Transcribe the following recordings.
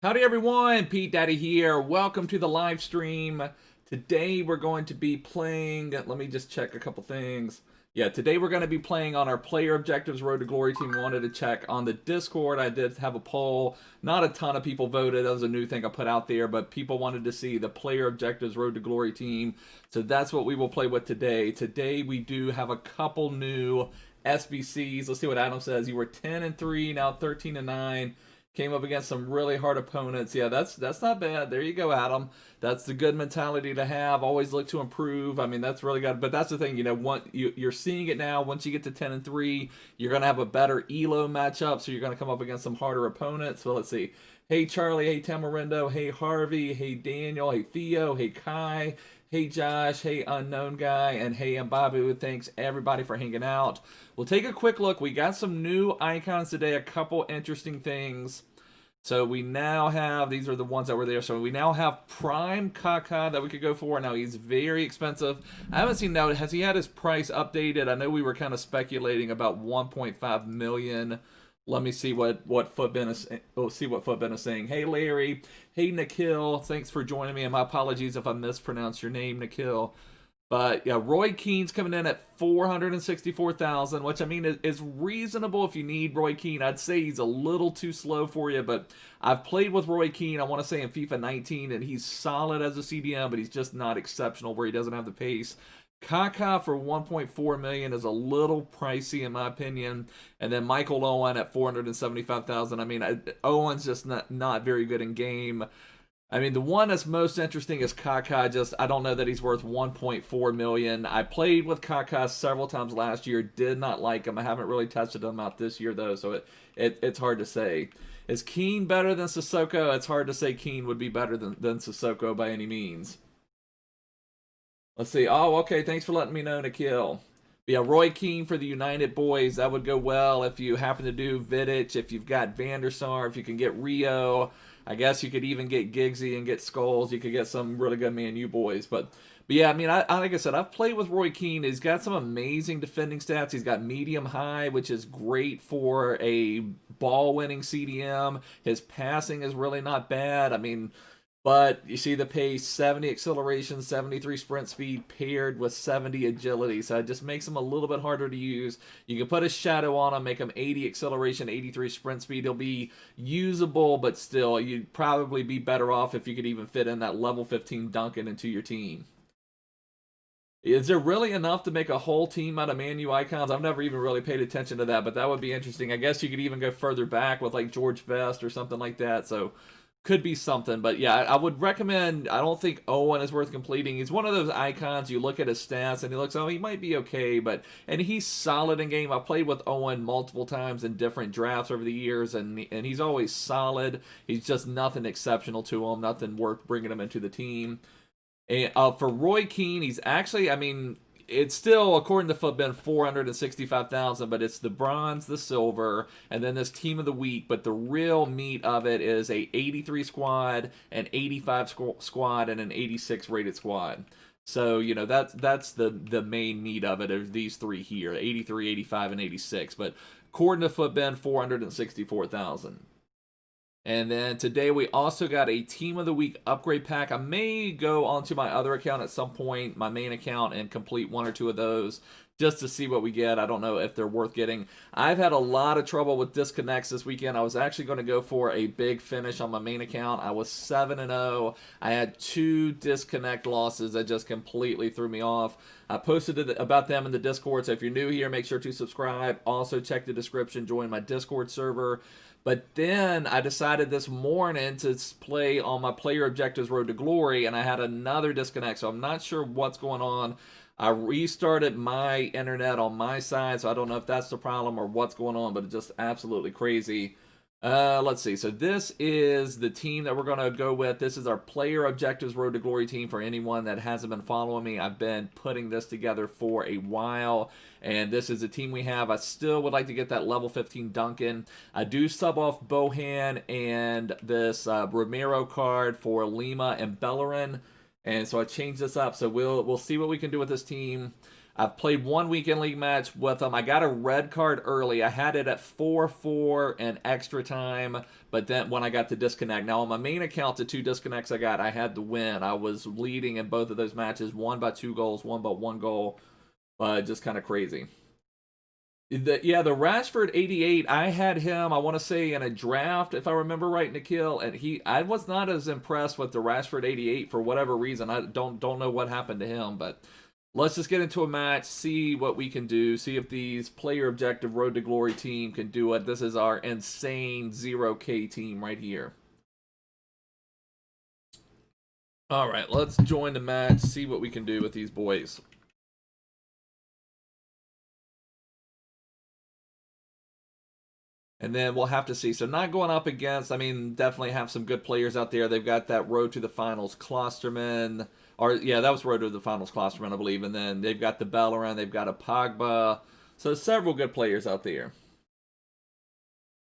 Howdy everyone, Pete Daddy here. Welcome to the live stream. Today we're going to be playing, let me just check a couple things. Yeah, today we're going to be playing on our Player Objectives Road to Glory team. Wanted to check on the Discord. I did have a poll. Not a ton of people voted. That was a new thing I put out there, but people wanted to see the Player Objectives Road to Glory team. So that's what we will play with today. Today we do have a couple new SBCs. Let's see what Adam says. You were 10-3, now 13-9. Came up against some really hard opponents. Yeah, that's not bad. There you go, Adam. That's the good mentality to have. Always look to improve. I mean, that's really good. But that's the thing, you're seeing it now. Once you get to 10-3, you're gonna have a better ELO matchup. So you're gonna come up against some harder opponents. So let's see. Hey Charlie, hey Tamarindo, hey Harvey, hey Daniel, hey Theo, hey Kai, hey Josh, hey Unknown Guy, and hey Mbappe. Thanks everybody for hanging out. We'll take a quick look. We got some new icons today, a couple interesting things. So we now have, these are the ones that were there. So we now have Prime Kaka that we could go for. Now he's very expensive. I haven't seen now, has he had his price updated? I know we were kind of speculating about 1.5 million. Let me see what Footbin is. We'll see what Footbin is saying. Hey Larry, hey Nikhil, thanks for joining me. And my apologies if I mispronounced your name, Nikhil. But yeah, Roy Keane's coming in at 464,000, which I mean is reasonable if you need Roy Keane. I'd say he's a little too slow for you, but I've played with Roy Keane, I want to say in FIFA 19, and he's solid as a CDM, but he's just not exceptional where he doesn't have the pace. Kaka for 1.4 million is a little pricey in my opinion, and then Michael Owen at 475,000. I mean, Owen's just not very good in game. I mean, the one that's most interesting is Kaka. I don't know that he's worth 1.4 million. I played with Kaka several times last year. Did not like him. I haven't really tested him out this year though, so it's hard to say. Is Keane better than Sissoko? It's hard to say Keane would be better than Sissoko by any means. Let's see. Oh, okay. Thanks for letting me know, Nikhil. Yeah, Roy Keane for the United boys. That would go well if you happen to do Vidic, if you've got Van der Sar, if you can get Rio. I guess you could even get Giggsy and get Skulls. You could get some really good Man U boys. But yeah, I mean, like I said, I've played with Roy Keane. He's got some amazing defending stats. He's got medium high, which is great for a ball-winning CDM. His passing is really not bad. I mean, but you see the pace, 70 acceleration, 73 sprint speed paired with 70 agility. So it just makes him a little bit harder to use. You can put a shadow on him, make him 80 acceleration, 83 sprint speed. He'll be usable, but still, you'd probably be better off if you could even fit in that level 15 Duncan into your team. Is there really enough to make a whole team out of Man U icons? I've never even really paid attention to that, but that would be interesting. I guess you could even go further back with like George Best or something like that. So could be something, but yeah, I would recommend. I don't think Owen is worth completing. He's one of those icons you look at his stats and he looks, oh, he might be okay, and he's solid in game. I've played with Owen multiple times in different drafts over the years, and he's always solid. He's just nothing exceptional to him, nothing worth bringing him into the team. And for Roy Keane, he's actually, I mean, it's still, according to Footbin, 465,000, but it's the bronze, the silver, and then this team of the week. But the real meat of it is a 83 squad, an 85 squad, and an 86 rated squad. So, you know, that's the main meat of it, of these three here, 83, 85, and 86. But according to Footbin, 464,000. And then today we also got a Team of the Week upgrade pack. I may go onto my other account at some point, my main account, and complete one or two of those just to see what we get. I don't know if they're worth getting. I've had a lot of trouble with disconnects this weekend. I was actually going to go for a big finish on my main account. I was 7-0. I had 2 disconnect losses that just completely threw me off. I posted about them in the Discord, so if you're new here, make sure to subscribe. Also, check the description, join my Discord server. But then I decided this morning to play on my Player Objectives Road to Glory, and I had another disconnect, so I'm not sure what's going on. I restarted my internet on my side, so I don't know if that's the problem or what's going on, but it's just absolutely crazy. Let's see. So this is the team that we're going to go with. This is our Player Objectives Road to Glory team. For anyone that hasn't been following me, I've been putting this together for a while, and this is the team we have. I still would like to get that level 15 Duncan. I do sub off Bohan and this Romero card for Lima and Bellerin, and so I changed this up. So we'll see what we can do with this team. I've played one weekend league match with him. I got a red card early. I had it at 4-4 and extra time, but then when I got the disconnect. Now, on my main account, the 2 disconnects I got, I had to win. I was leading in both of those matches, one by 2 goals, one by 1 goal. Just kind of crazy. The Rashford 88, I had him, I want to say, in a draft, if I remember right, Nikhil, and I was not as impressed with the Rashford 88 for whatever reason. I don't know what happened to him, but let's just get into a match, see what we can do, see if these player objective Road to Glory team can do it. This is our insane 0K team right here. All right, let's join the match, see what we can do with these boys. And then we'll have to see. So not going up against, I mean, definitely have some good players out there. They've got that Road to the Finals Klosterman. Or, yeah, that was Road to the Finals Klosterman, I believe. And then they've got the Bellerin. They've got a Pogba. So several good players out there.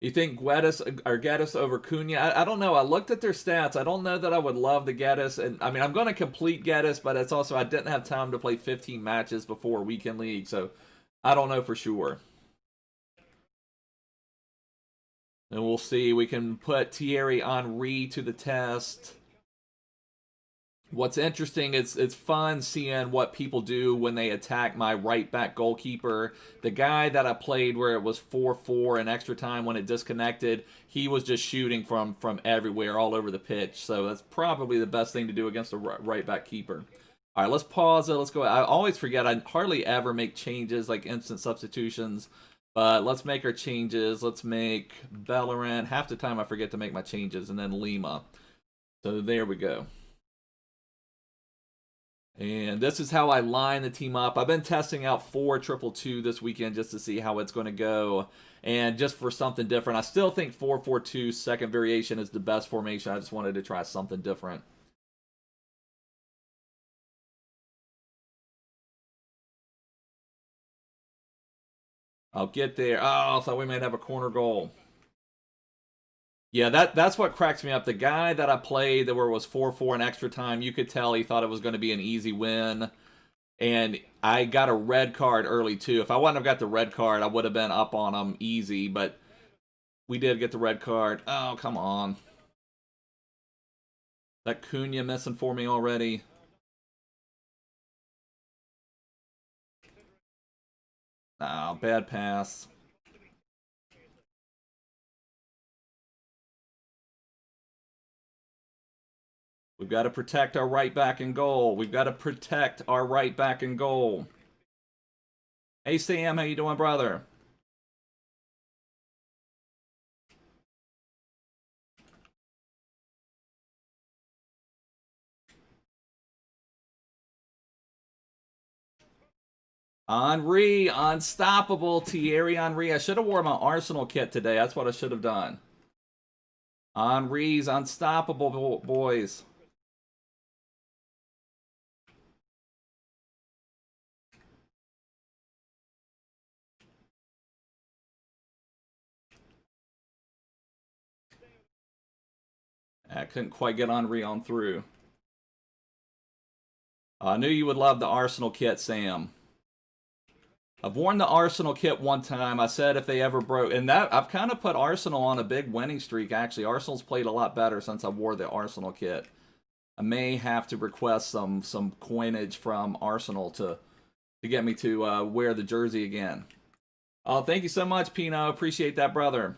You think Geddes over Cunha? I don't know. I looked at their stats. I don't know that I would love the Geddes. And I mean, I'm going to complete Geddes, but it's also, I didn't have time to play 15 matches before Weekend League. So I don't know for sure. And we'll see. We can put Thierry Henry to the test. What's interesting is it's fun seeing what people do when they attack my right back goalkeeper. The guy that I played where it was 4-4 in extra time when it disconnected, he was just shooting from everywhere, all over the pitch. So that's probably the best thing to do against a right back keeper. All right, let's pause it. Let's go. I always forget. I hardly ever make changes, like instant substitutions. But let's make our changes. Let's make Bellerin. Half the time I forget to make my changes. And then Lima. So there we go. And this is how I line the team up. I've been testing out 4-2-2 this weekend just to see how it's going to go. And just for something different. I still think 4-4-2 second variation is the best formation. I just wanted to try something different. I'll get there. Oh, I thought we might have a corner goal. Yeah, that's what cracks me up. The guy that I played that where it was 4-4 in extra time, you could tell he thought it was going to be an easy win. And I got a red card early, too. If I wouldn't have got the red card, I would have been up on him easy. But we did get the red card. Oh, come on. That Cunha missing for me already. Oh, bad pass. We've got to protect our right back in goal. We've got to protect our right back in goal. Hey, Sam, how you doing, brother? Henry, unstoppable. Thierry Henry. I should have worn my Arsenal kit today. That's what I should have done. Henry's unstoppable, boys. I couldn't quite get Henry on through. I knew you would love the Arsenal kit, Sam. I've worn the Arsenal kit one time. I said if they ever broke, and that I've kind of put Arsenal on a big winning streak, actually. Arsenal's played a lot better since I wore the Arsenal kit. I may have to request some coinage from Arsenal to get me to wear the jersey again. Oh, thank you so much, Pino. Appreciate that, brother.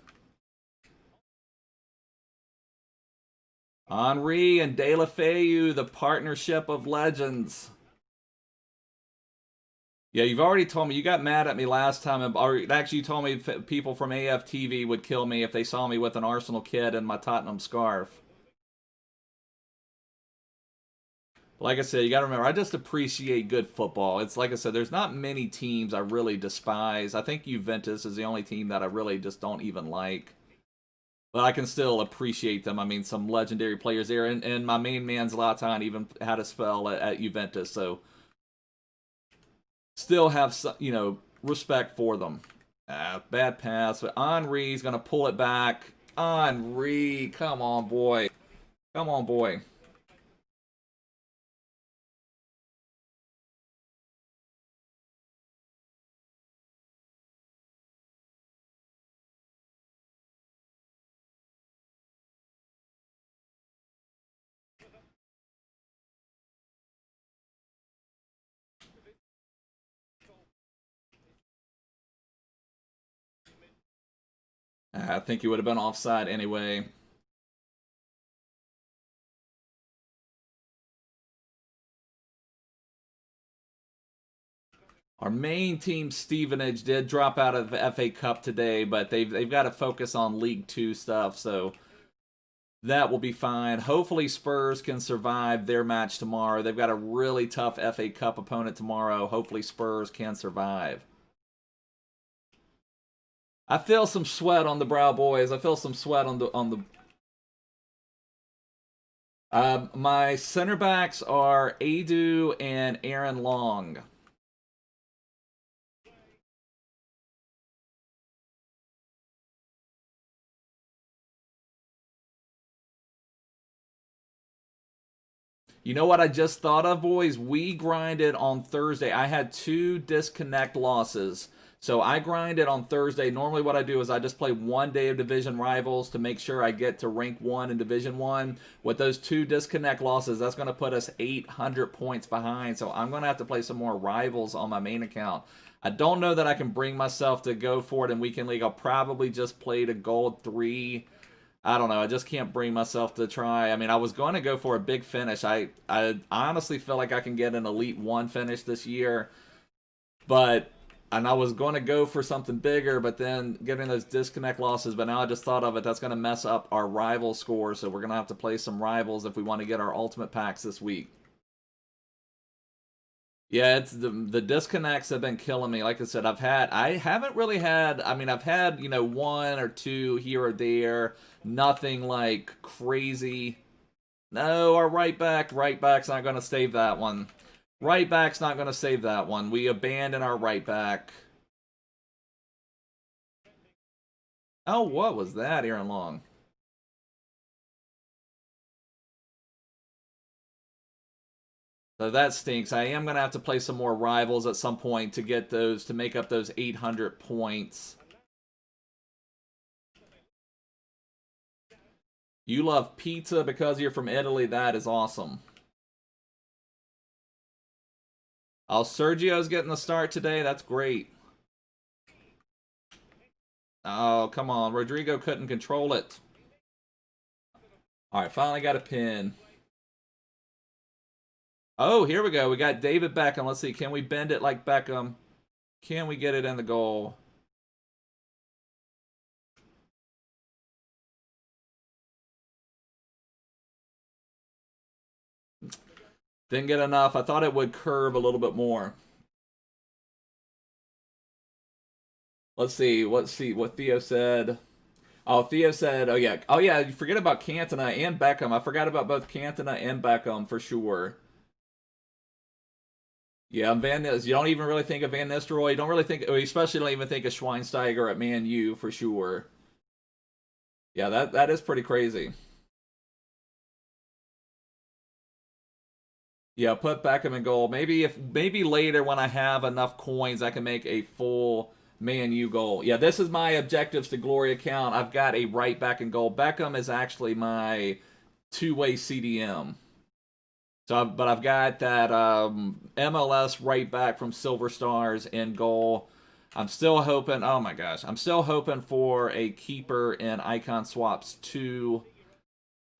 Henry and De La Feu, the partnership of legends. Yeah, you've already told me. You got mad at me last time. Or actually, you told me people from AFTV would kill me if they saw me with an Arsenal kit and my Tottenham scarf. Like I said, you got to remember, I just appreciate good football. It's like I said, there's not many teams I really despise. I think Juventus is the only team that I really just don't even like. But I can still appreciate them. I mean, some legendary players there. And my main man, Zlatan, even had a spell at Juventus. So, still have some, respect for them. Bad pass. But Henry's going to pull it back. Henry, come on, boy. Come on, boy. I think he would have been offside anyway. Our main team, Stevenage, did drop out of the FA Cup today, but they've got to focus on League 2 stuff, so that will be fine. Hopefully Spurs can survive their match tomorrow. They've got a really tough FA Cup opponent tomorrow. Hopefully Spurs can survive. I feel some sweat on the brow, boys. I feel some sweat on the. My center backs are Adu and Aaron Long. You know what I just thought of, boys? We grinded on Thursday. I had 2 disconnect losses. So I grinded on Thursday. Normally what I do is I just play 1 day of division rivals to make sure I get to rank 1 in Division 1. With those 2 disconnect losses, that's going to put us 800 points behind. So I'm going to have to play some more rivals on my main account. I don't know that I can bring myself to go for it in Weekend League. I'll probably just play to Gold 3. I don't know. I just can't bring myself to try. I mean, I was going to go for a big finish. I honestly feel like I can get an Elite 1 finish this year. And I was going to go for something bigger, but then getting those disconnect losses. But now I just thought of it. That's going to mess up our rival score. So we're going to have to play some rivals if we want to get our ultimate packs this week. Yeah, it's the disconnects have been killing me. Like I said, I haven't really had, I mean, I've had, 1 or 2 here or there. Nothing like crazy. No, our right back's not going to save that one. Right back's not going to save that one. We abandon our right back. Oh, what was that, Aaron Long? So that stinks. I am going to have to play some more rivals at some point to get those, to make up those 800 points. You love pizza because you're from Italy. That is awesome. Oh, Sergio's getting the start today. That's great. Oh, come on. Rodrigo couldn't control it. All right, finally got a pin. Oh, here we go. We got David Beckham. Let's see. Can we bend it like Beckham? Can we get it in the goal? Didn't get enough. I thought it would curve a little bit more. Let's see what Theo said. Oh, Theo said, oh yeah, you forget about Cantona and Beckham. I forgot about both Cantona and Beckham for sure. Yeah, you don't even really think of Van Nistelrooy. You don't really think, especially don't even think of Schweinsteiger at Man U for sure. Yeah, that is pretty crazy. Yeah, put Beckham in goal. Maybe later when I have enough coins, I can make a full Man U goal. Yeah, this is my objectives to glory account. I've got a right back in goal. Beckham is actually my 2-way CDM. So, but I've got that MLS right back from Silver Stars in goal. I'm still hoping. Oh my gosh, I'm still hoping for a keeper in Icon Swaps 2.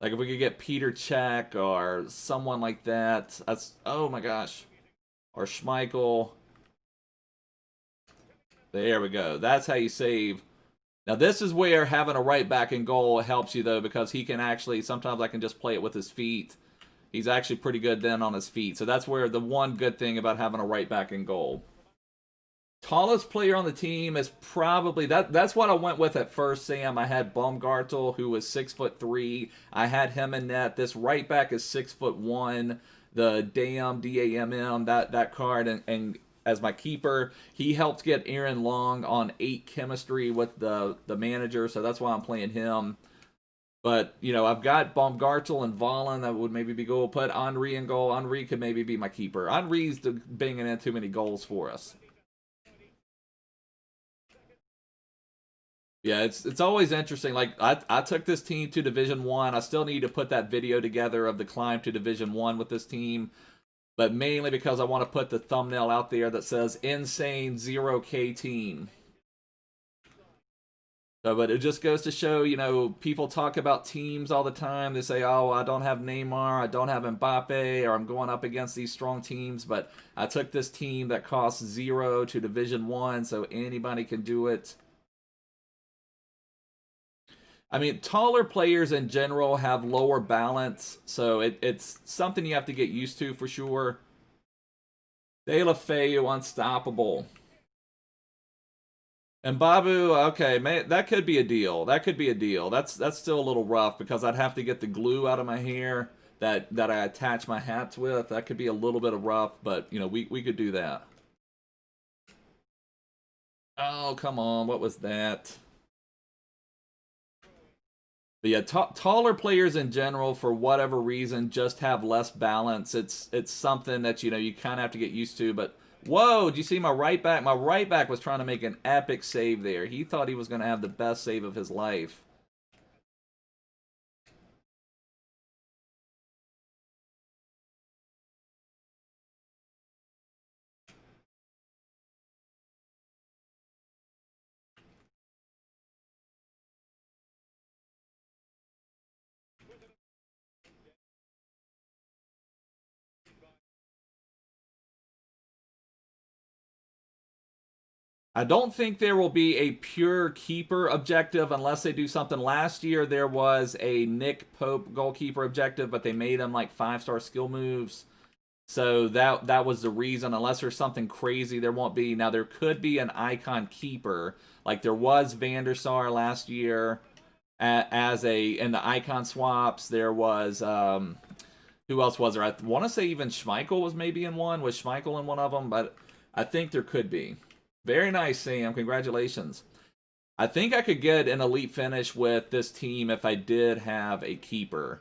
Like if we could get Peter Cech or someone like that. That's, oh my gosh, or Schmeichel. There we go. That's how you save. Now this is where having a right back in goal helps you though, because he can actually, sometimes I can just play it with his feet. He's actually pretty good then on his feet. So that's where the one good thing about having a right back in goal. Tallest player on the team is probably, that's what I went with at first, Sam. I had Baumgartel, who was 6'3". I had him in net. This right back is 6'1". The Damm, that card, and as my keeper, he helped get Aaron Long on 8 chemistry with the manager, so that's why I'm playing him. But, I've got Baumgartel and Vollen. That would maybe be goal. Put Henry in goal. Henry could maybe be my keeper. Henry's banging in too many goals for us. Yeah, it's always interesting. Like, I took this team to Division 1. I still need to put that video together of the climb to Division 1 with this team. But mainly because I want to put the thumbnail out there that says Insane 0K Team. So, but it just goes to show, you know, people talk about teams all the time. They say, oh, I don't have Neymar, I don't have Mbappe, or I'm going up against these strong teams. But I took this team that costs 0 to Division 1, so anybody can do it. I mean, taller players in general have lower balance, so it's something you have to get used to for sure. De La Feu, unstoppable. And Babu, okay, man, that could be a deal. That could be a deal. That's still a little rough because I'd have to get the glue out of my hair that I attach my hats with. That could be a little bit of rough, but you know, we could do that. Oh, come on, what was that? But yeah, taller players in general, for whatever reason, just have less balance. It's something that, you know, you kind of have to get used to. But whoa, did you see my right back? My right back was trying to make an epic save there. He thought he was going to have the best save of his life. I don't think there will be a pure keeper objective unless they do something. Last year there was a Nick Pope goalkeeper objective, but they made him like 5-star skill moves. So that was the reason. Unless there's something crazy, there won't be. Now there could be an icon keeper, like there was Van der Sar last year as a in the icon swaps. There was who else was there? I want to say even Schmeichel was maybe in one. Was Schmeichel in one of them? But I think there could be. Very nice, Sam. Congratulations. I think I could get an elite finish with this team if I did have a keeper.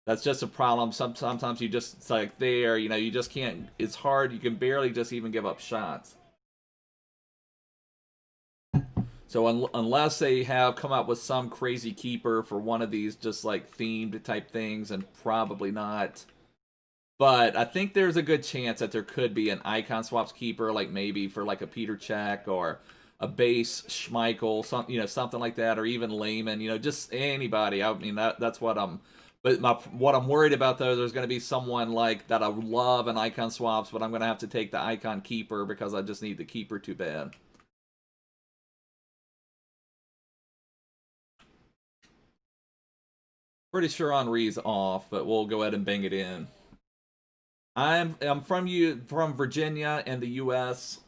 That's just a problem. Sometimes you just, it's like there, you know, you just can't, it's hard. You can barely just even give up shots. So unless they have come up with some crazy keeper for one of these just like themed type things, and probably not. But I think there's a good chance that there could be an icon swaps keeper, like maybe for like a Peter Cech or a base Schmeichel, something like that, or even Lehman, just anybody. I mean, that's what I'm. But what I'm worried about though, there's going to be someone like that I love in icon swaps, but I'm going to have to take the icon keeper because I just need the keeper too bad. Pretty sure Henri's off, but we'll go ahead and bang it in. I'm from Virginia in the U.S.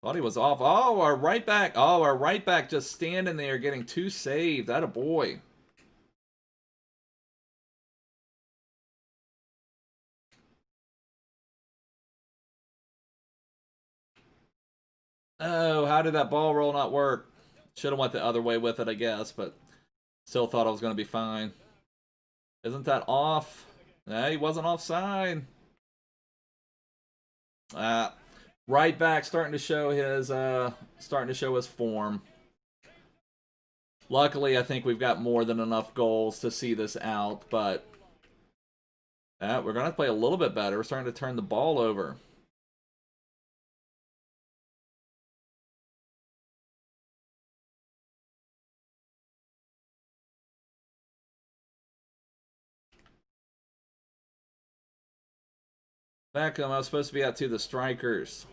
Thought he was off. Oh, our right back. Oh, our right back just standing there getting 2 saved. That a boy. Oh, how did that ball roll not work? Should have went the other way with it, I guess, but still thought I was going to be fine. Isn't that off? Nah, he wasn't offside. Right back starting to show his form. Luckily, I think we've got more than enough goals to see this out, but we're going to play a little bit better. We're starting to turn the ball over. Beckham, I was supposed to be out to the strikers.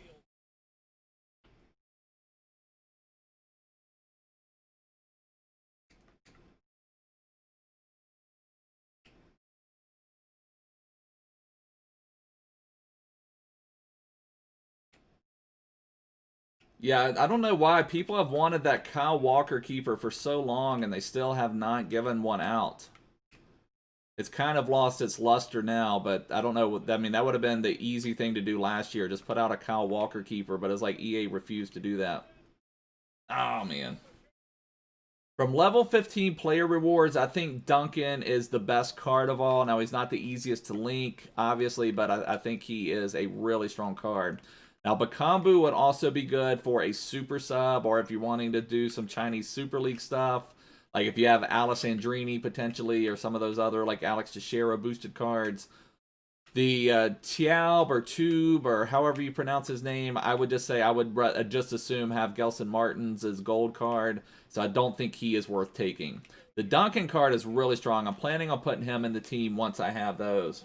Yeah, I don't know why people have wanted that Kyle Walker keeper for so long and they still have not given one out. It's kind of lost its luster now, but I don't know. I mean, that would have been the easy thing to do last year. Just put out a Kyle Walker keeper, but it's like EA refused to do that. Oh, man. From level 15 player rewards, I think Duncan is the best card of all. Now, he's not the easiest to link, obviously, but I think he is a really strong card. Now, Bakambu would also be good for a super sub, or if you're wanting to do some Chinese Super League stuff, Like if you have Alessandrini potentially, or some of those other like Alex Teixeira boosted cards. The Tiaub or Tube or however you pronounce his name, I would just say I would just assume have Gelson Martins as gold card, so I don't think he is worth taking. The Duncan card is really strong. I'm planning on putting him in the team once I have those.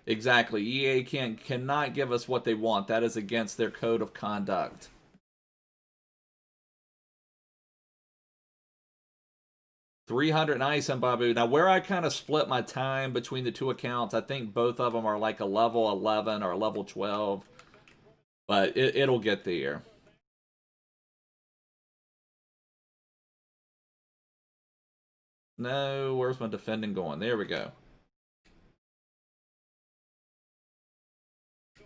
Exactly. EA cannot give us what they want. That is against their code of conduct. $300 nice Mbappe. Now, where I kind of split my time between the two accounts, I think both of them are like a level 11 or a level 12. But it'll get there. No, where's my defending going? There we go. I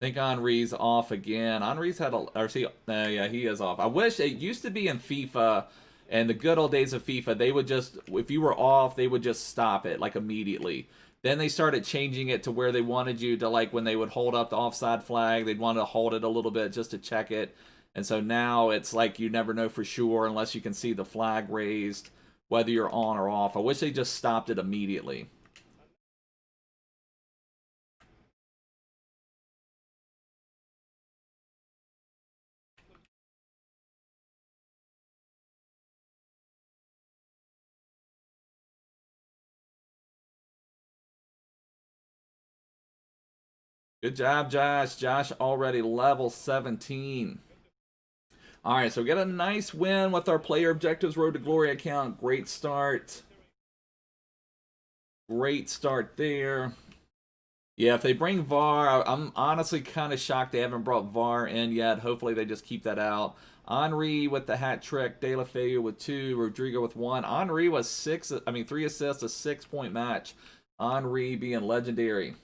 think Henry's off again. Henry's had a... Or see, yeah, he is off. I wish it used to be in FIFA... And the good old days of FIFA, they would just, if you were off, they would just stop it, like, immediately. Then they started changing it to where they wanted you to, like, when they would hold up the offside flag, they'd want to hold it a little bit just to check it. And so now it's like you never know for sure unless you can see the flag raised, whether you're on or off. I wish they just stopped it immediately. Good job, Josh. Josh already level 17. All right, so we got a nice win with our Player Objectives Road to Glory account. Great start. Great start there. Yeah, if they bring VAR, I'm honestly kind of shocked they haven't brought VAR in yet. Hopefully they just keep that out. Henry with the hat trick. De La Feu with 2. Rodrigo with 1. Henry was 3 assists, a 6-point match. Henry being legendary.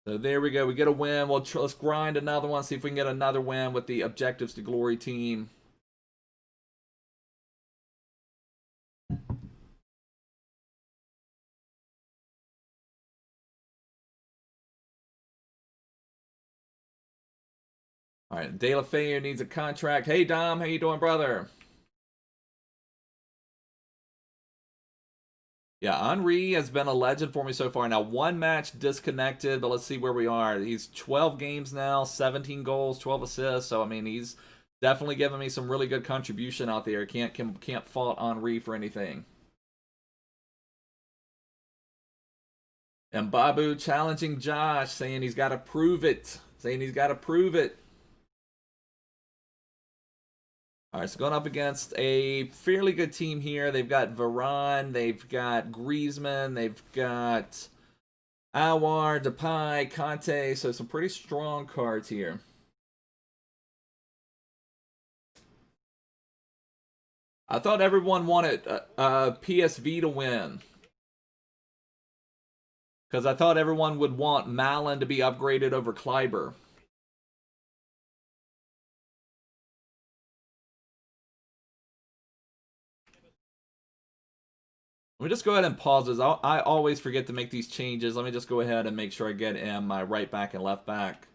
So there we go. We get a win. Let's grind another one. See if we can get another win with the Objectives to Glory team. All right, De La Feu needs a contract. Hey, Dom, how you doing, brother? Yeah, Henry has been a legend for me so far. Now, one match disconnected, but let's see where we are. He's 12 games now, 17 goals, 12 assists. So, I mean, he's definitely giving me some really good contribution out there. Can't fault Henry for anything. And Babu challenging Josh, saying he's got to prove it. Saying he's got to prove it. All right, so going up against a fairly good team here. They've got Varane, they've got Griezmann, they've got Aouar, Depay, Kante. So some pretty strong cards here. I thought everyone wanted PSV to win. Because I thought everyone would want Malin to be upgraded over Kleiber. Let me just go ahead and pause this. I always forget to make these changes. Let me just go ahead and make sure I get in my right back and left back.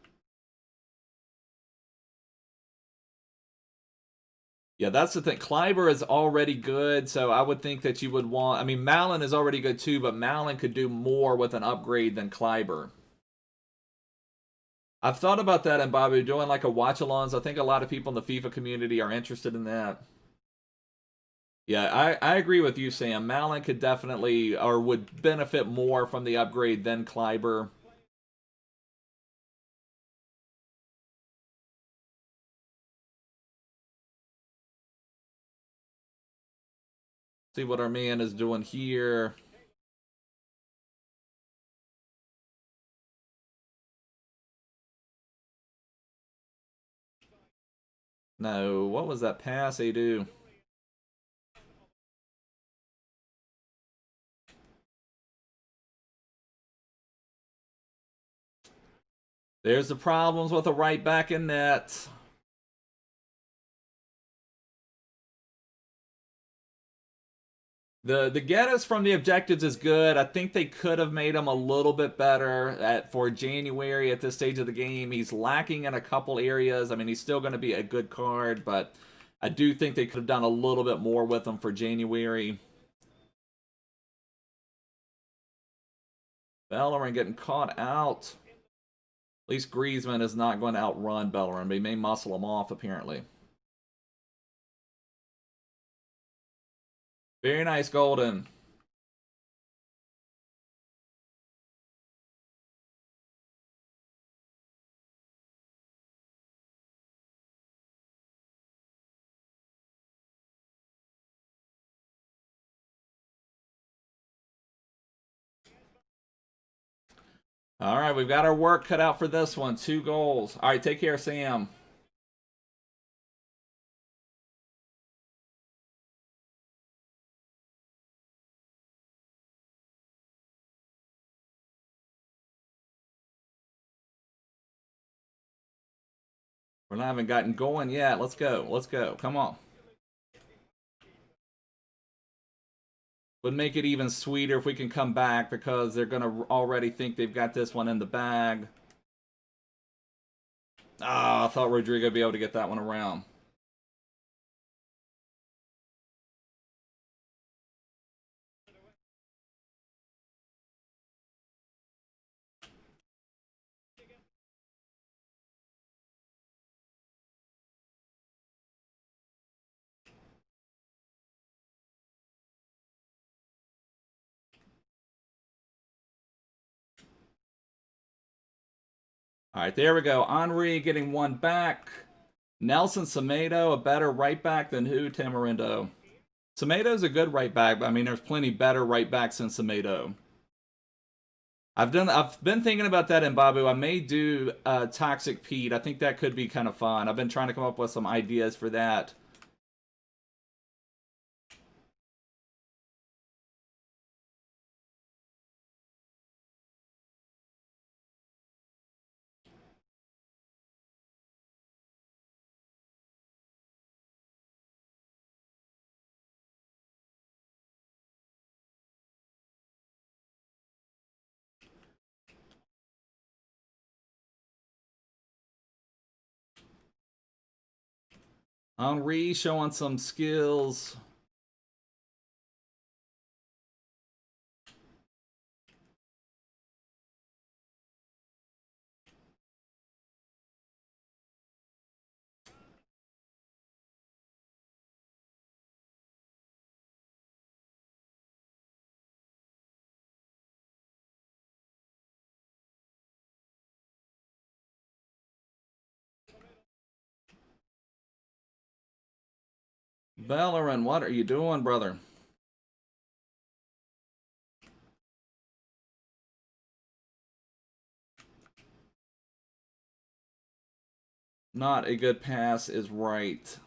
Yeah, that's the thing. Kleiber is already good, so I would think that you would want... I mean, Malin is already good too, but Malin could do more with an upgrade than Kleiber. I've thought about that in Babu, doing like a watch-alongs. I think a lot of people in the FIFA community are interested in that. Yeah, I agree with you, Sam. Malin could definitely, or would benefit more from the upgrade than Kleiber. See what our man is doing here. No, what was that pass they do? There's the problems with a right back in net. The get us from the objectives is good. I think they could have made him a little bit better for January at this stage of the game. He's lacking in a couple areas. I mean, he's still going to be a good card, but I do think they could have done a little bit more with him for January. Bellerin getting caught out. At least Griezmann is not going to outrun Bellerin, but he may muscle him off, apparently. Very nice, Golden. All right, we've got our work cut out for this one. 2 goals. All right, take care, Sam. We haven't gotten going yet. Let's go. Let's go. Come on. Would make it even sweeter if we can come back because they're going to already think they've got this one in the bag. Ah, I thought Rodrigo would be able to get that one around. All right, there we go. Henry getting one back. Nelson Semedo, a better right back than who? Tamarindo. Semedo's a good right back, but I mean, there's plenty better right backs than Semedo. I've been thinking about that in Babu. I may do Toxic Pete. I think that could be kind of fun. I've been trying to come up with some ideas for that. Henry showing some skills. Bellerin, what are you doing, brother? Not a good pass is right.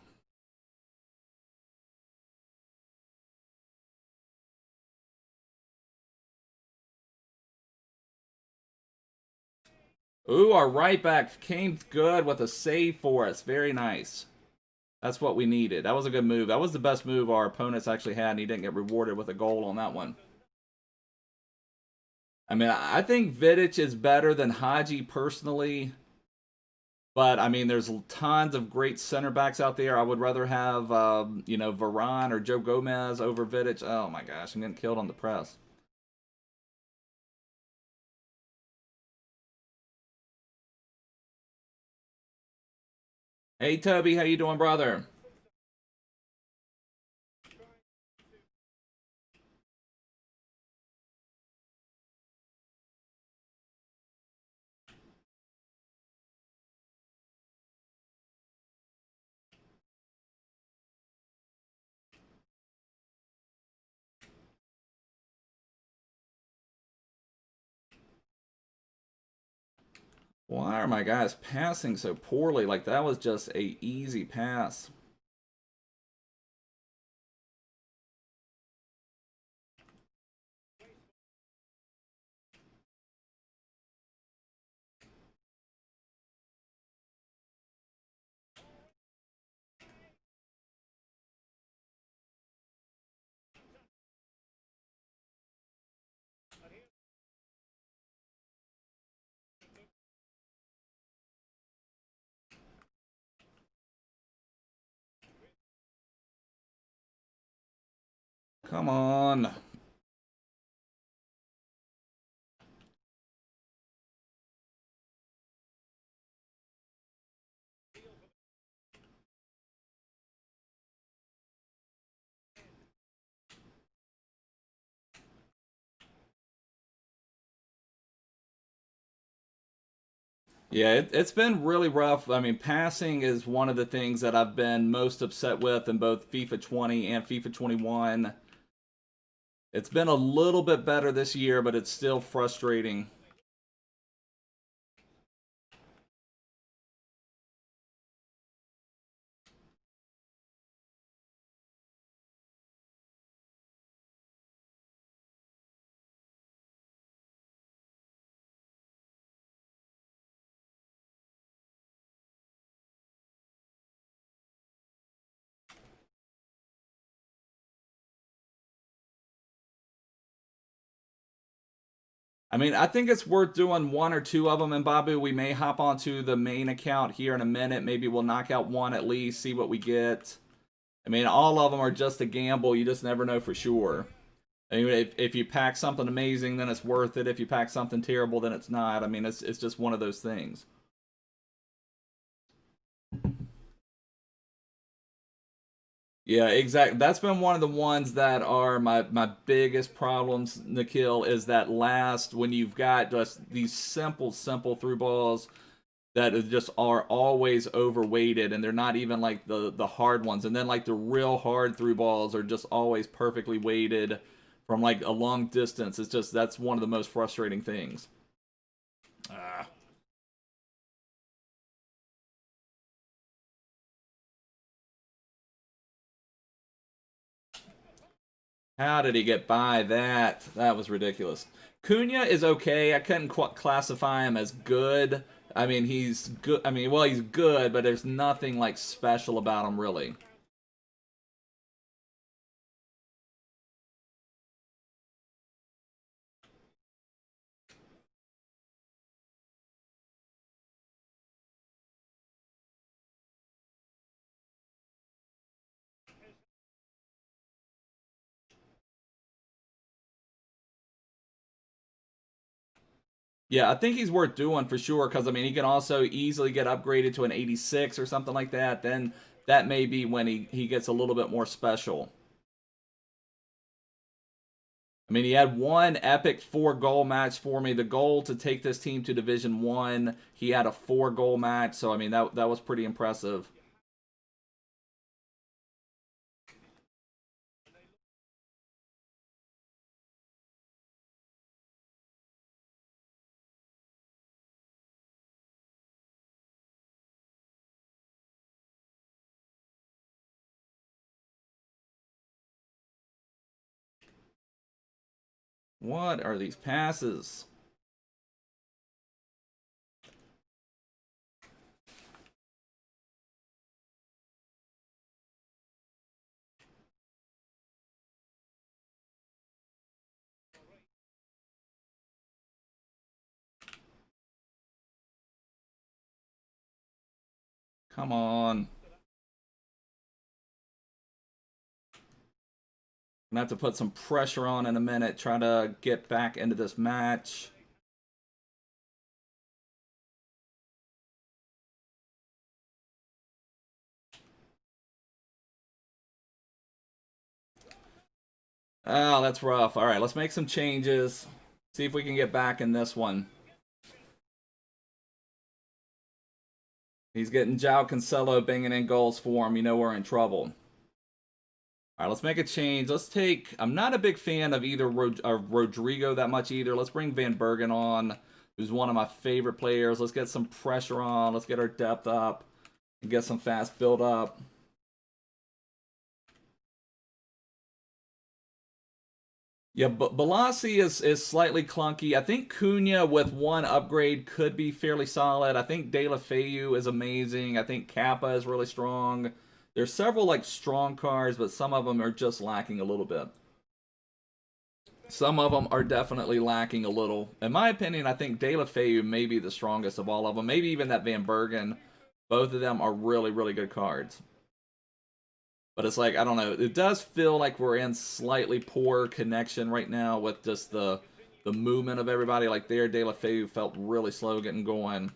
Ooh, our right back came good with a save for us. Very nice. That's what we needed. That was a good move. That was the best move our opponents actually had, and he didn't get rewarded with a goal on that one. I mean, I think Vidic is better than Haji personally. But, I mean, there's tons of great center backs out there. I would rather have, you know, Varane or Joe Gomez over Vidic. Oh, my gosh. I'm getting killed on the press. Hey, Toby. How you doing, brother? Why are my guys passing so poorly? Like, that was just a easy pass. Come on. Yeah, it's been really rough. I mean, passing is one of the things that I've been most upset with in both FIFA 20 and FIFA 21. It's been a little bit better this year, but it's still frustrating. I mean, I think it's worth doing one or two of them. And Babu, we may hop onto the main account here in a minute. Maybe we'll knock out one at least, see what we get. I mean, all of them are just a gamble. You just never know for sure. I mean, if you pack something amazing, then it's worth it. If you pack something terrible, then it's not. I mean, it's just one of those things. Yeah, exactly. That's been one of the ones that are my biggest problems, Nikhil, is that last, when you've got just these simple through balls that just are always overweighted, and they're not even like the hard ones. And then like the real hard through balls are just always perfectly weighted from like a long distance. It's just, that's one of the most frustrating things. Ah. How did he get by that? That was ridiculous. Cunha is okay. I couldn't classify him as good. I mean, he's good. I mean, well, he's good, but there's nothing like special about him, really. Yeah, I think he's worth doing for sure, because, I mean, he can also easily get upgraded to an 86 or something like that. Then that may be when he gets a little bit more special. I mean, he had one epic 4-goal match for me. The goal to take this team to Division 1, he had a 4-goal match. So, I mean, that was pretty impressive. What are these passes? Come on. I'm gonna have to put some pressure on in a minute, try to get back into this match. Oh, that's rough. All right, let's make some changes. See if we can get back in this one. He's getting João Cancelo banging in goals for him. You know we're in trouble. All right, let's make a change. Let's take... I'm not a big fan of either Rodrigo that much either. Let's bring Van Bergen on, who's one of my favorite players. Let's get some pressure on. Let's get our depth up and get some fast build up. Yeah, but Balassi is slightly clunky. I think Cunha with one upgrade could be fairly solid. I think De La Feu is amazing. I think Kappa is really strong. There's several like strong cards, but some of them are just lacking a little bit. Some of them are definitely lacking a little. In my opinion, I think De La Feu may be the strongest of all of them. Maybe even that Van Bergen. Both of them are really, really good cards. But it's like, I don't know. It does feel like we're in slightly poor connection right now with just the movement of everybody. Like there, De La Feu felt really slow getting going.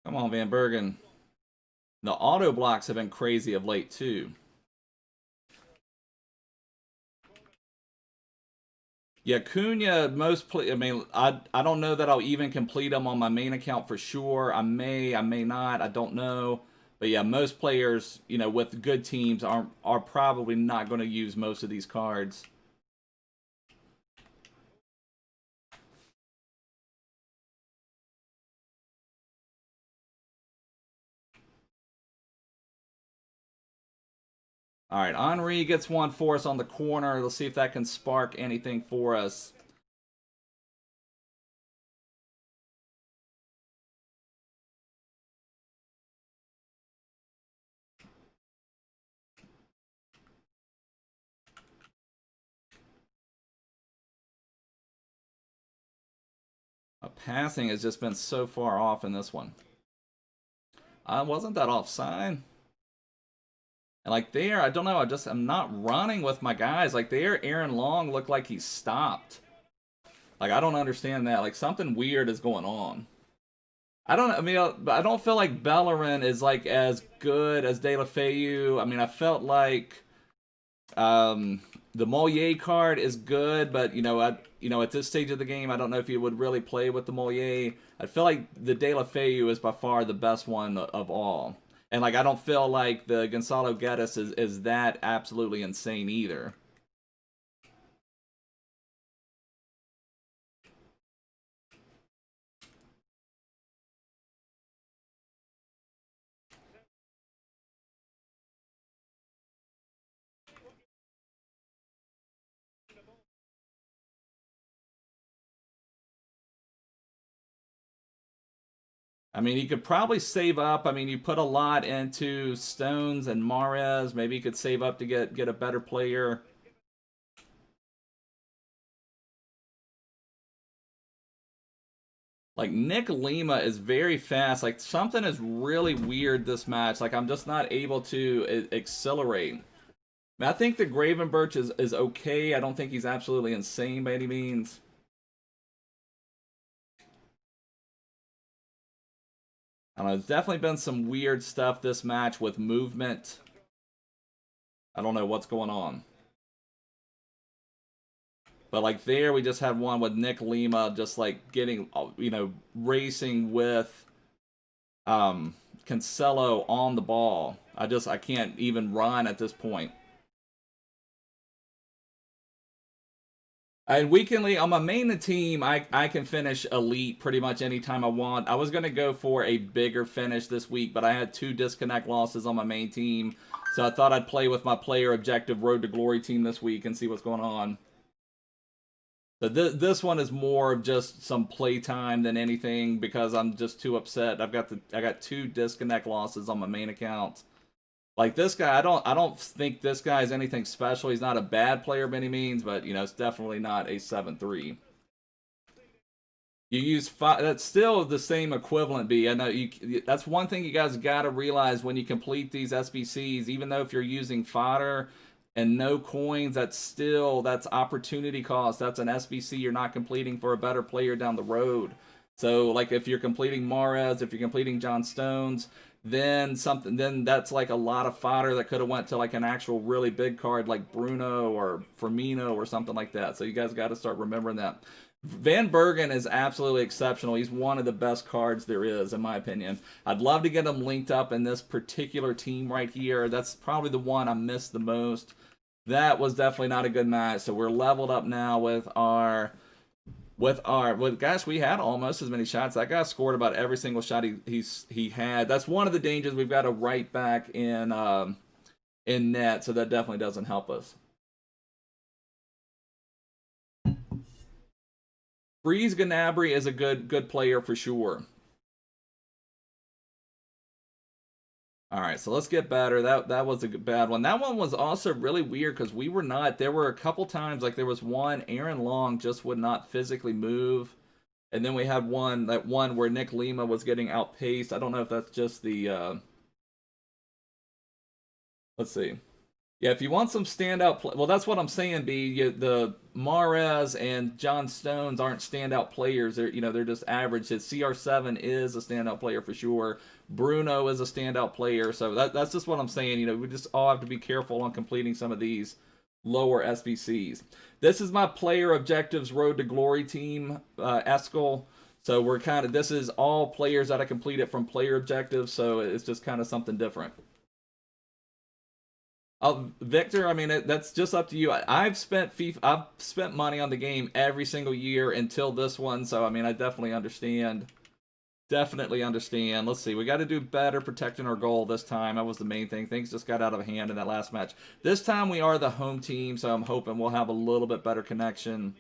Come on, Van Bergen. The auto blocks have been crazy of late, too. Yeah, Cunha, I mean, I don't know that I'll even complete them on my main account for sure. I may not. I don't know. But yeah, most players, you know, with good teams are probably not going to use most of these cards. All right, Henry gets one for us on the corner. Let's see if that can spark anything for us. Passing has just been so far off in this one. Wasn't that offside? And like there, I don't know. I'm not running with my guys. Like there, Aaron Long looked like he stopped. Like I don't understand that. Like something weird is going on. I don't. I mean, I don't feel like Bellerin is like as good as De La Feu. I mean, I felt like the Molier card is good, but you know, at this stage of the game, I don't know if you would really play with the Molier. I feel like the De La Feu is by far the best one of all, and like I don't feel like the Gonzalo Guedes is that absolutely insane either. I mean, you could probably save up. I mean, you put a lot into Stones and Mahrez. Maybe you could save up to get a better player. Like, Nick Lima is very fast. Like, something is really weird this match. Like, I'm just not able to accelerate. I mean, I think the Gravenberch is okay. I don't think he's absolutely insane by any means. I don't know. There's definitely been some weird stuff this match with movement. I don't know what's going on. But like there, we just had one with Nick Lima just like getting, you know, racing with Cancelo on the ball. I can't even run at this point. And weekendly on my main team, I can finish elite pretty much anytime I want. I was gonna go for a bigger finish this week, but I had 2 disconnect losses on my main team, so I thought I'd play with my player objective Road to Glory team this week and see what's going on. So this one is more of just some playtime than anything because I'm just too upset. I got 2 disconnect losses on my main account. Like this guy, I don't think this guy is anything special. He's not a bad player by any means, but you know, it's definitely not a 7-3. You use 5, that's still the same equivalent B. I know that's one thing you guys got to realize when you complete these SBCs, even though if you're using fodder and no coins, that's opportunity cost. That's an SBC you're not completing for a better player down the road. So like if you're completing Mahrez, if you're completing John Stones, then that's like a lot of fodder that could have went to like an actual really big card like Bruno or Firmino or something like that. So you guys got to start remembering that. Van Bergen is absolutely exceptional. He's one of the best cards there is, in my opinion. I'd love to get him linked up in this particular team right here. That's probably the one I missed the most. That was definitely not a good match. So we're leveled up now with our gosh, we had almost as many shots. That guy scored about every single shot he had. That's one of the dangers. We've got a right back in net, so that definitely doesn't help us. Breeze Gnabry is a good player for sure. All right, so let's get better. That was a bad one. That one was also really weird because we were not. There were a couple times, like there was one, Aaron Long just would not physically move. And then we had one where Nick Lima was getting outpaced. I don't know if that's just the let's see. Yeah, if you want some standout play, well, that's what I'm saying, B. The Mahrez and John Stones aren't standout players. They're just average. CR7 is a standout player for sure. Bruno is a standout player. So that's just what I'm saying. We just all have to be careful on completing some of these lower SBCs. This is my player objectives road to glory team, Eskel. So this is all players that I completed from player objectives. So it's just kind of something different. Victor, I mean, that's just up to you. I've spent money on the game every single year until this one, so I mean, I definitely understand. Definitely understand. Let's see, we got to do better protecting our goal this time. That was the main thing. Things just got out of hand in that last match. This time we are the home team, so I'm hoping we'll have a little bit better connection.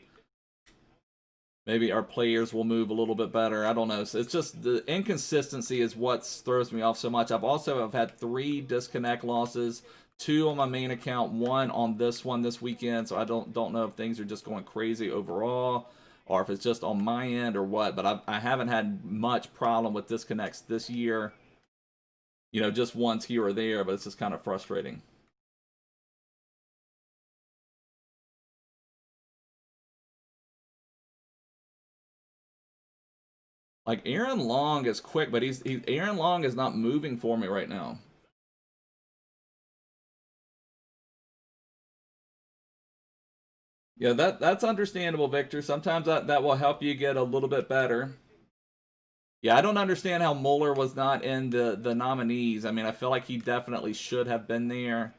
Maybe our players will move a little bit better. I don't know. So it's just the inconsistency is what throws me off so much. I've had 3 disconnect losses. 2 on my main account, 1 on this one this weekend, so I don't know if things are just going crazy overall or if it's just on my end or what, but I haven't had much problem with disconnects this year. Just once here or there, but it's just kind of frustrating. Like, Aaron Long is quick, but Aaron Long is not moving for me right now. Yeah, that's understandable, Victor. Sometimes that will help you get a little bit better. Yeah, I don't understand how Muller was not in the nominees. I mean, I feel like he definitely should have been there.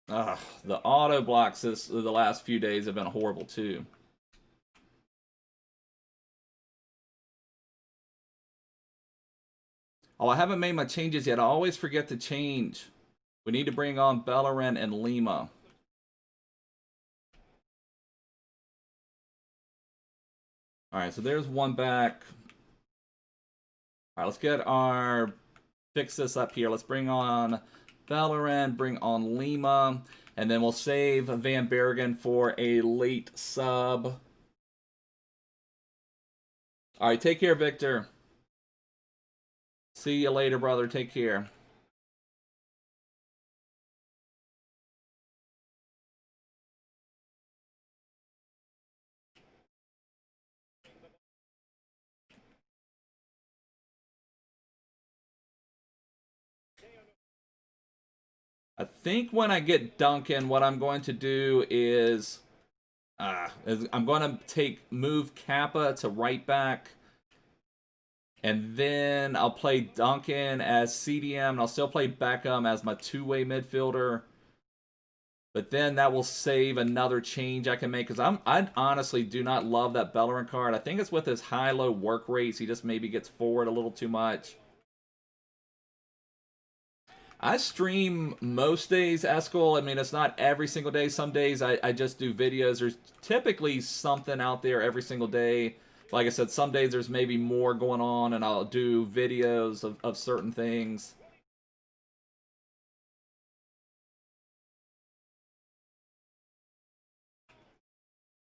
Ugh, the auto blocks the last few days have been horrible too. Oh, I haven't made my changes yet. I always forget to change. We need to bring on Bellerin and Lima. All right, so there's one back. All right, let's fix this up here. Let's bring on Bellerin, bring on Lima, and then we'll save Van Bergen for a late sub. All right, take care, Victor. See you later, brother. Take care. I think when I get Duncan, what I'm going to do is I'm going to move Kappa to right back. And then I'll play Duncan as CDM, and I'll still play Beckham as my 2-way midfielder. But then that will save another change I can make, because I honestly do not love that Bellerin card. I think it's with his high-low work rates. He just maybe gets forward a little too much. I stream most days, Eskel. I mean, it's not every single day. Some days I just do videos. There's typically something out there every single day. Like I said, some days there's maybe more going on, and I'll do videos of certain things.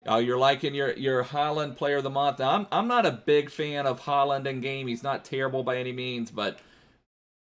Oh, you're liking your Haaland Player of the Month. Now, I'm not a big fan of Haaland in game. He's not terrible by any means, but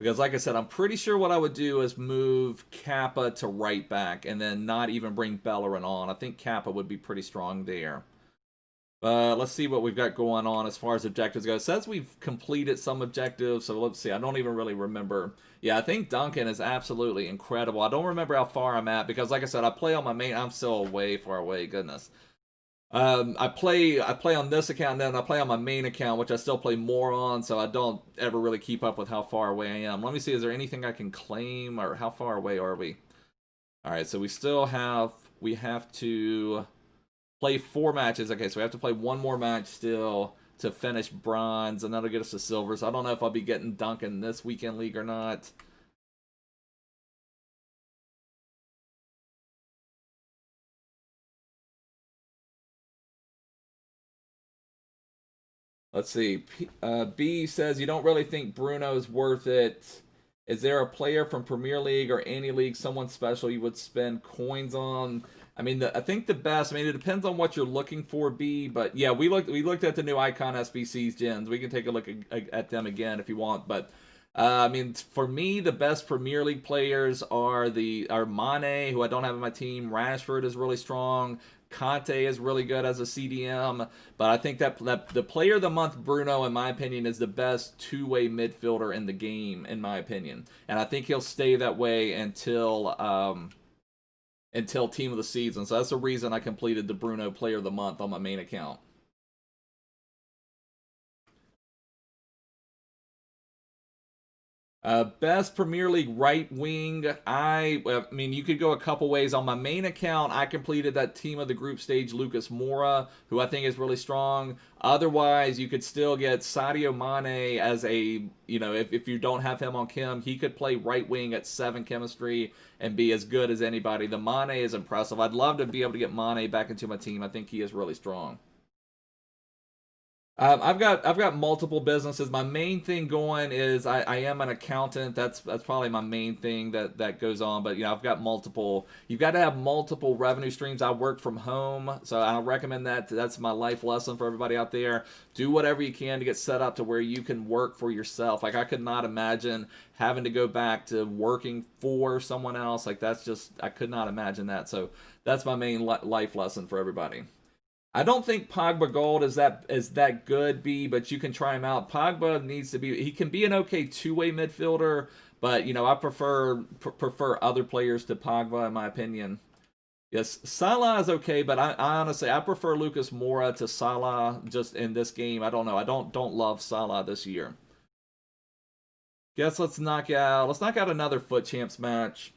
Because like I said, I'm pretty sure what I would do is move Kappa to right back and then not even bring Bellerin on. I think Kappa would be pretty strong there. Let's see what we've got going on as far as objectives go. It says we've completed some objectives, so let's see. I don't even really remember. Yeah, I think Duncan is absolutely incredible. I don't remember how far I'm at because, like I said, I play on my main. I'm still way far away. Goodness. I play on this account, and then I play on my main account, which I still play more on, so I don't ever really keep up with how far away I am. Let me see. Is there anything I can claim, or how far away are we? All right, so we still have. We have to play 4 matches. Okay, so we have to play 1 more match still to finish bronze, and that'll get us to silver. So I don't know if I'll be getting Duncan this weekend league or not. Let's see. B says, you don't really think Bruno's worth it. Is there a player from Premier League or any league, someone special you would spend coins on? I mean, I think the best. I mean, it depends on what you're looking for, B. But yeah, we looked at the new Icon SBCs gens. We can take a look at them again if you want. But I mean, for me, the best Premier League players are Mane, who I don't have in my team. Rashford is really strong. Kante is really good as a CDM, but I think that the player of the month, Bruno, in my opinion, is the best two-way midfielder in the game, in my opinion, and I think he'll stay that way until team of the season. So that's the reason I completed the Bruno player of the month on my main account. Best Premier League right wing. I mean, you could go a couple ways. On my main account, I completed that team of the group stage, Lucas Moura, who I think is really strong. Otherwise, you could still get Sadio Mane as a, if you don't have him on Kim, he could play right wing at 7 chemistry and be as good as anybody. The Mane is impressive. I'd love to be able to get Mane back into my team. I think he is really strong. I've got multiple businesses. My main thing going is I am an accountant. That's probably my main thing that goes on. But I've got multiple. You've got to have multiple revenue streams. I work from home, so I recommend that. That's my life lesson for everybody out there. Do whatever you can to get set up to where you can work for yourself. Like, I could not imagine having to go back to working for someone else. Like, I could not imagine that. So that's my main life lesson for everybody. I don't think Pogba Gold is that good, B, but you can try him out. Pogba needs to be. He can be an okay two-way midfielder, but I prefer other players to Pogba in my opinion. Yes, Salah is okay, but I honestly prefer Lucas Moura to Salah just in this game. I don't know. I don't love Salah this year. Guess let's knock out another FUT Champs match.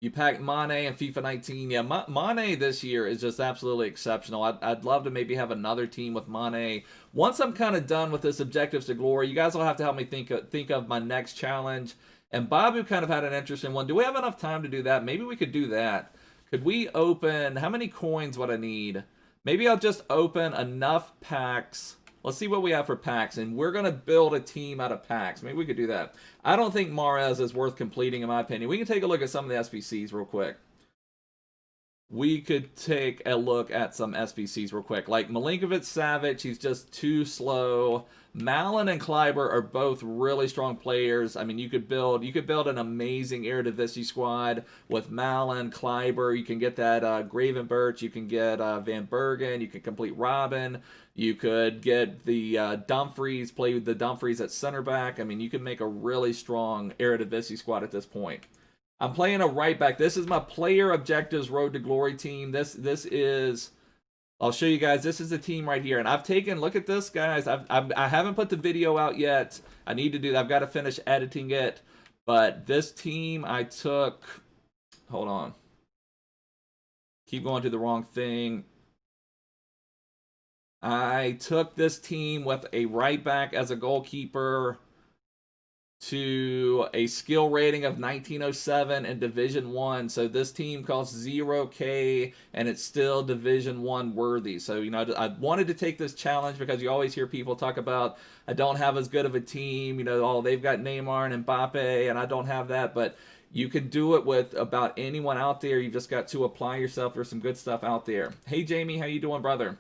You pack Mane and FIFA 19. Yeah, Mane this year is just absolutely exceptional. I'd love to maybe have another team with Mane. Once I'm kind of done with this Objectives to Glory, you guys will have to help me think of my next challenge. And Babu kind of had an interesting one. Do we have enough time to do that? Maybe we could do that. Could we open... How many coins would I need? Maybe I'll just open enough packs... Let's see what we have for packs, and we're going to build a team out of packs. Maybe we could do that. I don't think Mahrez is worth completing, in my opinion. We can take a look at some of the SBCs real quick. We could take a look at some SBCs real quick. Like Milinkovic-Savic, he's just too slow. Malen and Kleiber are both really strong players. I mean, you could build an amazing Eredivisie squad with Malen, Kleiber. You can get that Gravenberch. You can get Van Bergen. You can complete Robin. You could get the Dumfries, play with the Dumfries at center back. I mean, you can make a really strong Eredivisie squad at this point. I'm playing a right back. This is my player objectives road to glory team. This is, I'll show you guys. This is the team right here, and I've taken. Look at this, guys. I haven't put the video out yet. I need to do that. I've got to finish editing it. But this team I took. Hold on. Keep going to the wrong thing. I took this team with a right back as a goalkeeper to a skill rating of 1907 in Division 1. So this team costs 0K and it's still Division 1 worthy. So, I wanted to take this challenge because you always hear people talk about, I don't have as good of a team, oh, they've got Neymar and Mbappe and I don't have that. But you can do it with about anyone out there. You've just got to apply yourself. There's some good stuff out there. Hey, Jamie, how you doing, brother?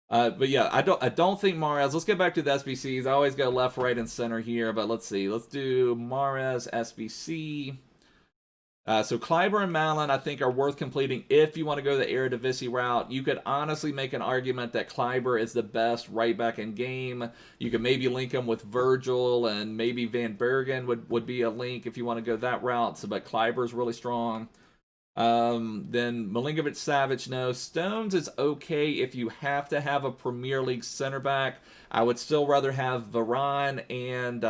But yeah, I don't think Mahrez. Let's get back to the SBCs. I always go left, right, and center here, but let's see. Let's do Mahrez SBC. So Kleiber and Malen, I think, are worth completing if you want to go the Eredivisie route. You could honestly make an argument that Kleiber is the best right back in game. You could maybe link him with Virgil, and maybe Van Bergen would be a link if you want to go that route. So, but Kleiber is really strong. Then Milinkovic, Savic, no. Stones is okay if you have to have a Premier League center back. I would still rather have Varane and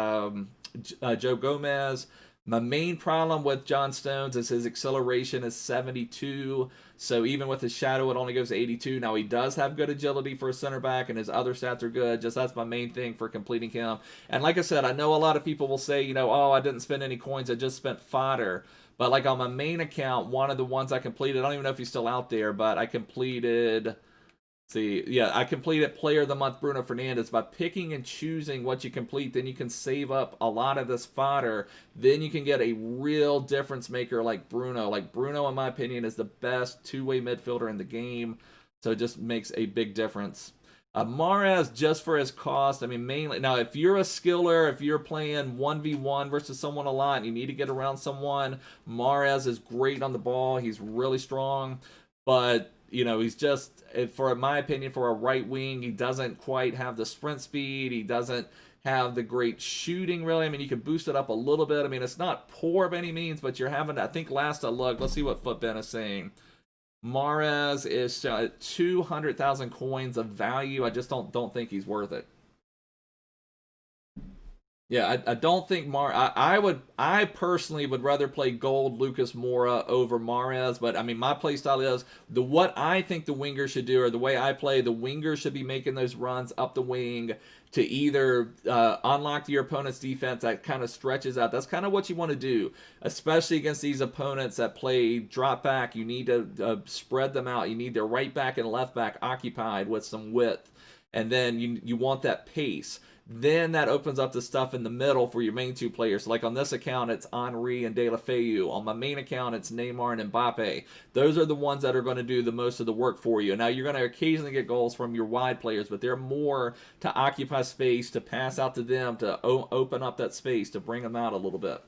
Joe Gomez. My main problem with John Stones is his acceleration is 72. So even with his shadow, it only goes to 82. Now, he does have good agility for a center back, and his other stats are good. Just that's my main thing for completing him. And like I said, I know a lot of people will say, you know, oh, I didn't spend any coins. I just spent fodder. But like on my main account, one of the ones I completed, I don't even know if he's still out there, but I completed... See, yeah, I completed Player of the Month Bruno Fernandes. By picking and choosing what you complete, then you can save up a lot of this fodder. Then you can get a real difference maker like Bruno. Like Bruno, in my opinion, is the best two-way midfielder in the game. So it just makes a big difference. Mahrez, just for his cost, I mean, mainly... Now, if you're a skiller, if you're playing 1v1 versus someone a lot, and you need to get around someone, Mahrez is great on the ball. He's really strong. But... you know, he's just, for my opinion, for a right wing, he doesn't quite have the sprint speed. He doesn't have the great shooting, really. I mean, you can boost it up a little bit. I mean, it's not poor by any means, but you're having, I think last I looked, let's see what FUTBin is saying. Mahrez is 200,000 coins of value. I just don't think he's worth it. Yeah, I don't think I personally would rather play gold Lucas Moura over Mahrez, but I mean my play style is what I think the wingers should do, or the way I play, the wingers should be making those runs up the wing to either unlock your opponent's defense that kind of stretches out. That's kind of what you want to do, especially against these opponents that play drop back. You need to spread them out. You need their right back and left back occupied with some width, and then you want that pace. Then that opens up the stuff in the middle for your main two players. Like on this account, it's Henry and De La Feu. On my main account, it's Neymar and Mbappe. Those are the ones that are going to do the most of the work for you. Now, you're going to occasionally get goals from your wide players, but they're more to occupy space, to pass out to them, to open up that space, to bring them out a little bit.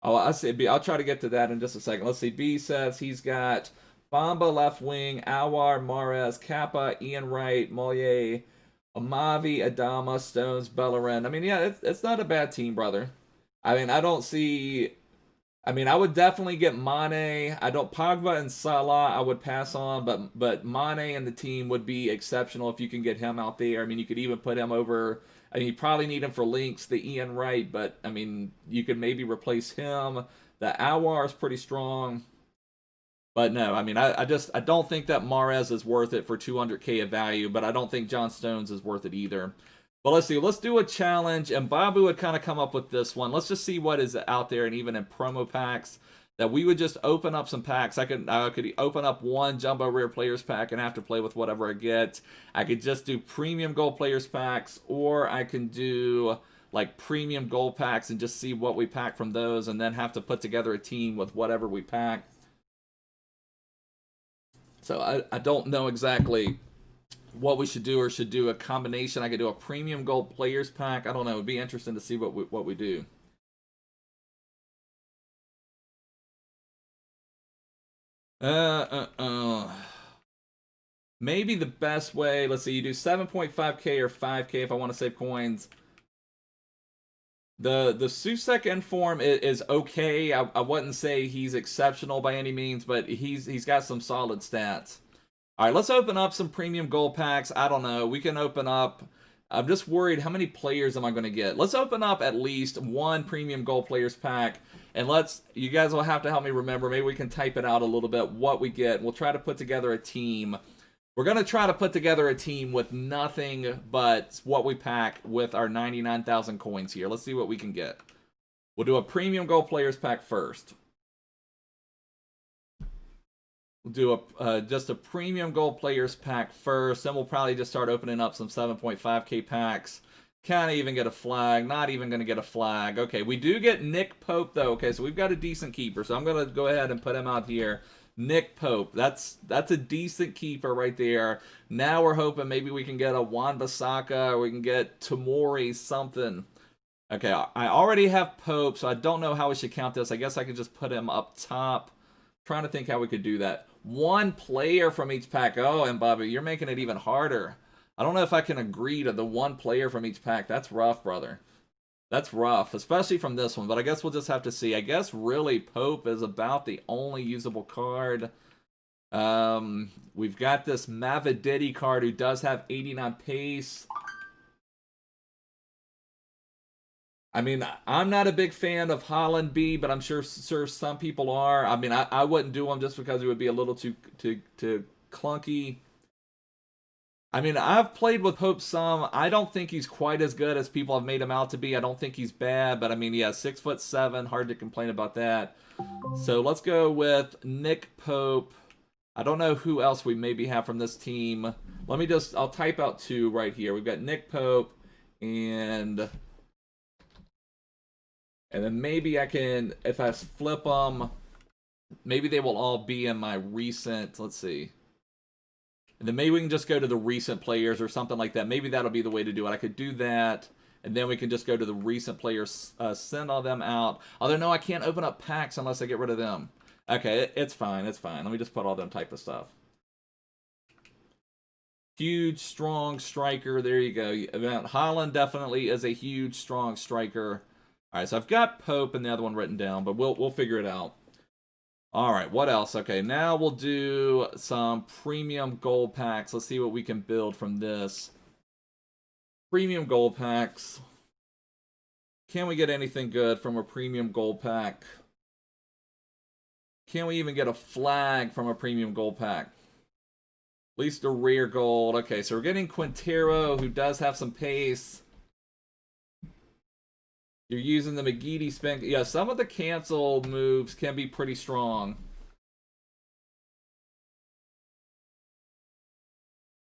Oh, I see. B. I'll try to get to that in just a second. Let's see. B says he's got... Bamba left wing, Awar, Mahrez, Kappa, Ian Wright, Mollier, Amavi, Adama, Stones, Bellerin. I mean, yeah, it's not a bad team, brother. I mean, I don't see... I mean, I would definitely get Mane. Pogba and Salah I would pass on, but Mane and the team would be exceptional if you can get him out there. I mean, you could even put him over... I mean, you probably need him for links, the Ian Wright, but, I mean, you could maybe replace him. The Awar is pretty strong. But no, I mean, I don't think that Mahrez is worth it for 200k of value, but I don't think John Stones is worth it either. But let's see, let's do a challenge, and Babu would kind of come up with this one. Let's just see what is out there, and even in promo packs, that we would just open up some packs. I could open up one Jumbo Rare Players pack and have to play with whatever I get. I could just do Premium Gold Players packs, or I can do like Premium Gold packs and just see what we pack from those, and then have to put together a team with whatever we pack. So I don't know exactly what we should do, or should do a combination. I could do a Premium Gold Players pack. I don't know. It'd be interesting to see what we do. Maybe the best way, let's see, you do 7.5k or 5k if I want to save coins. The Susek inform is okay. I wouldn't say he's exceptional by any means, but he's got some solid stats. All right, let's open up some premium gold packs. I don't know. We can open up... I'm just worried, how many players am I going to get? Let's open up at least one premium gold players pack, and you guys will have to help me remember. Maybe we can type it out a little bit, what we get. We'll try to put together a team. We're going to try to put together a team with nothing but what we pack with our 99,000 coins here. Let's see what we can get. We'll do a premium gold players pack first. We'll do just a premium gold players pack first. Then we'll probably just start opening up some 7.5k packs. Can't even get a flag. Not even going to get a flag. Okay, we do get Nick Pope, though. Okay, so we've got a decent keeper. So I'm going to go ahead and put him out here. Nick Pope. That's a decent keeper right there. Now we're hoping maybe we can get a Wan-Bissaka or we can get Tomori something. Okay, I already have Pope, so I don't know how we should count this. I guess I could just put him up top. Trying to think how we could do that. One player from each pack. Oh, Mbappe, you're making it even harder. I don't know if I can agree to the one player from each pack. That's rough, brother. That's rough, especially from this one. But I guess we'll just have to see. I guess really Pope is about the only usable card. We've got this Mavididi card who does have 89 pace. I mean, I'm not a big fan of Holland B, but I'm sure some people are. I mean, I wouldn't do him just because it would be a little too clunky. I mean, I've played with Pope some. I don't think he's quite as good as people have made him out to be. I don't think he's bad, but I mean, yeah, 6'7", hard to complain about that. So let's go with Nick Pope. I don't know who else we maybe have from this team. Let me just, I'll type out two right here. We've got Nick Pope and then maybe I can, if I flip them, maybe they will all be in my recent, let's see. And then maybe we can just go to the recent players or something like that. Maybe that'll be the way to do it. I could do that, and then we can just go to the recent players, send all them out. Although, no, I can't open up packs unless I get rid of them. Okay, it's fine, it's fine. Let me just put all them type of stuff. Huge, strong striker. There you go. Holland definitely is a huge, strong striker. All right, so I've got Pope and the other one written down, but we'll figure it out. All right, what else? Okay, now we'll do some premium gold packs. Let's see what we can build from this. Premium gold packs. Can we get anything good from a premium gold pack? Can we even get a flag from a premium gold pack? At least a rare gold. Okay, so we're getting Quintero, who does have some pace. You're using the McGeady spin. Yeah, some of the cancel moves can be pretty strong.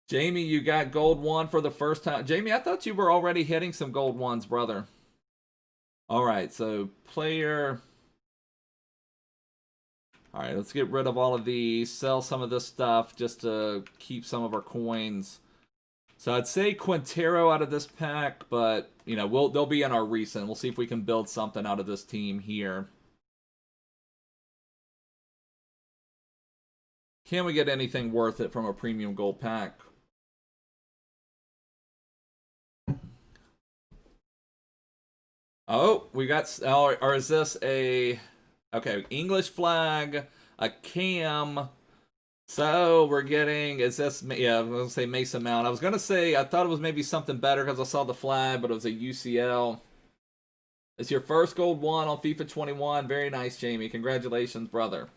Jamie, you got gold one for the first time. Jamie, I thought you were already hitting some gold ones, brother. All right, so player. All right, let's get rid of all of these. Sell some of this stuff just to keep some of our coins. So I'd say Quintero out of this pack, but you know, they'll be in our recent. We'll see if we can build something out of this team here. Can we get anything worth it from a premium gold pack? Oh, we got, or is this a, okay, English flag, a cam. So we're getting, is this, yeah, I was going to say Mason Mount. I was going to say, I thought it was maybe something better because I saw the flag, but it was a UCL. It's your first gold one on FIFA 21. Very nice, Jamie. Congratulations, brother.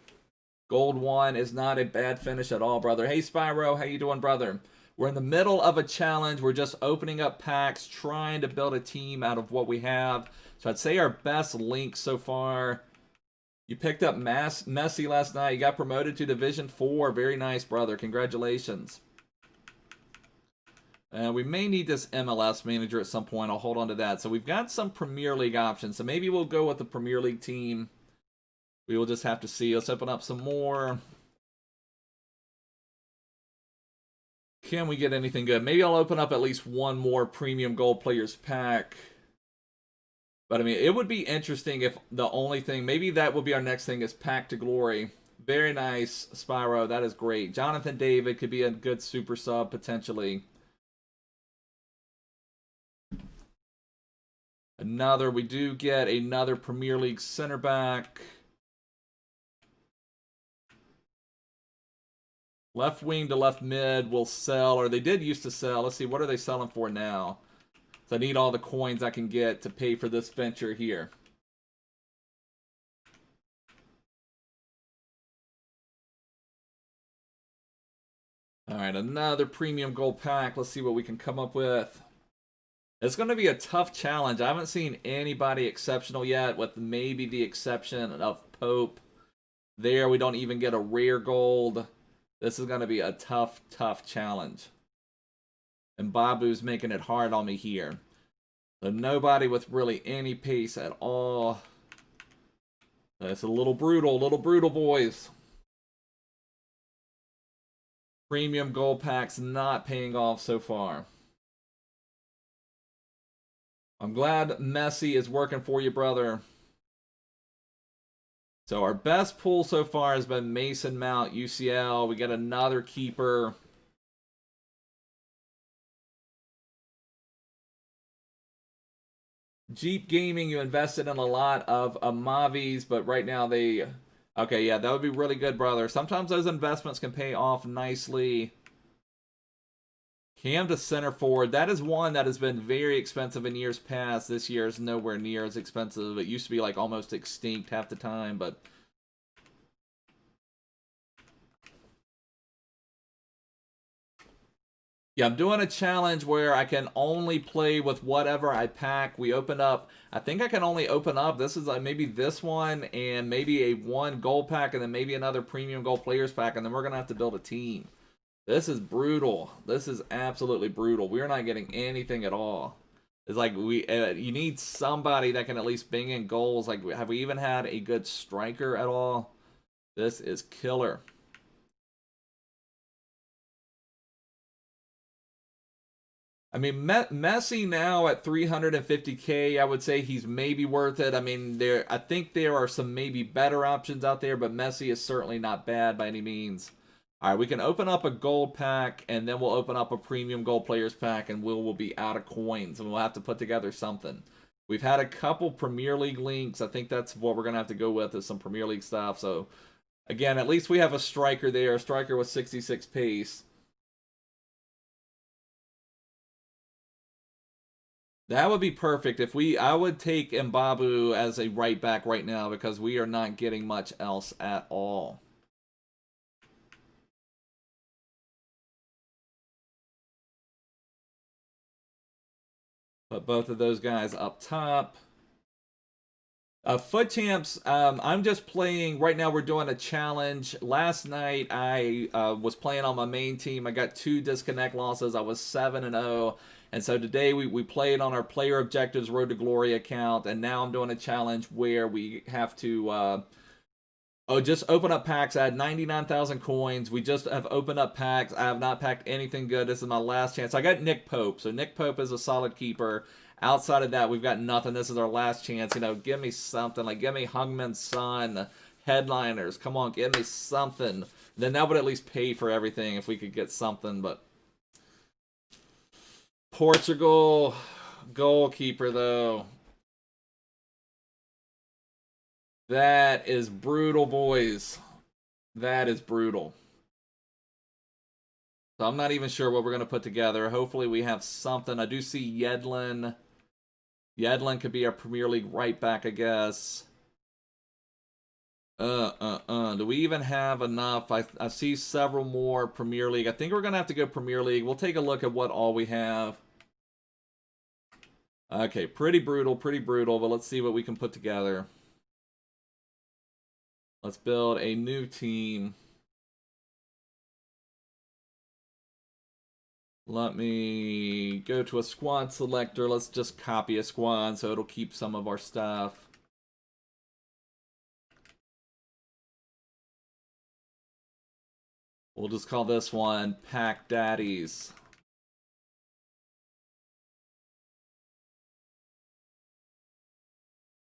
Gold one is not a bad finish at all, brother. Hey, Spyro, how you doing, brother? We're in the middle of a challenge. We're just opening up packs, trying to build a team out of what we have. So I'd say our best link so far. You picked up Messi last night. You got promoted to Division 4. Very nice, brother. Congratulations. We may need this MLS manager at some point. I'll hold on to that. So we've got some Premier League options. So maybe we'll go with the Premier League team. We will just have to see. Let's open up some more. Can we get anything good? Maybe I'll open up at least one more Premium Gold Players pack. But, I mean, it would be interesting if the only thing, maybe that will be our next thing, is Pack to Glory. Very nice, Spyro. That is great. Jonathan David could be a good super sub, potentially. We do get another Premier League center back. Left wing to left mid will sell, or they did used to sell. Let's see, what are they selling for now? So I need all the coins I can get to pay for this venture here. All right, another premium gold pack. Let's see what we can come up with. It's going to be a tough challenge. I haven't seen anybody exceptional yet, with maybe the exception of Pope. There, we don't even get a rare gold. This is going to be a tough, tough challenge. And Babu's making it hard on me here. So nobody with really any pace at all. That's a little brutal, boys. Premium gold packs not paying off so far. I'm glad Messi is working for you, brother. So our best pull so far has been Mason Mount UCL. We got another keeper. Jeep Gaming, you invested in a lot of Mavis, but right now they... Okay, yeah, that would be really good, brother. Sometimes those investments can pay off nicely. Cam to center forward. That is one that has been very expensive in years past. This year is nowhere near as expensive. It used to be like almost extinct half the time, but... Yeah, I'm doing a challenge where I can only play with whatever I pack. We open up, I think I can only open up, this is like maybe this one and maybe a one gold pack and then maybe another premium gold players pack, and then we're going to have to build a team. This is brutal. This is absolutely brutal. We're not getting anything at all. It's like you need somebody that can at least bring in goals. Like, have we even had a good striker at all? This is killer. I mean, Messi now at 350K, I would say he's maybe worth it. I mean, I think there are some maybe better options out there, but Messi is certainly not bad by any means. All right, we can open up a gold pack, and then we'll open up a premium gold players pack, and we'll be out of coins, and we'll have to put together something. We've had a couple Premier League links. I think that's what we're going to have to go with, is some Premier League stuff. So, again, at least we have a striker there, a striker with 66 pace. That would be perfect. I would take Mbappe as a right back right now because we are not getting much else at all. Put both of those guys up top. FUT Champs, I'm just playing, right now we're doing a challenge. Last night I was playing on my main team. I got 2 disconnect losses. I was 7-0. And so today we played on our Player Objectives Road to Glory account, and now I'm doing a challenge where we have to just open up packs. I had 99,000 coins. We just have opened up packs. I have not packed anything good. This is my last chance. I got Nick Pope. So Nick Pope is a solid keeper. Outside of that, we've got nothing. This is our last chance. You know, give me something. Like, give me Heung Min Son, headliners. Come on, give me something. Then that would at least pay for everything if we could get something, but... Portugal goalkeeper, though. That is brutal, boys. That is brutal. So I'm not even sure what we're going to put together. Hopefully we have something. I do see Edwin. Edwin could be our Premier League right back, I guess. Do we even have enough? I see several more Premier League. I think we're going to have to go Premier League. We'll take a look at what all we have. Okay, pretty brutal, but let's see what we can put together. Let's build a new team. Let me go to a squad selector. Let's just copy a squad so it'll keep some of our stuff. We'll just call this one Pack Daddies.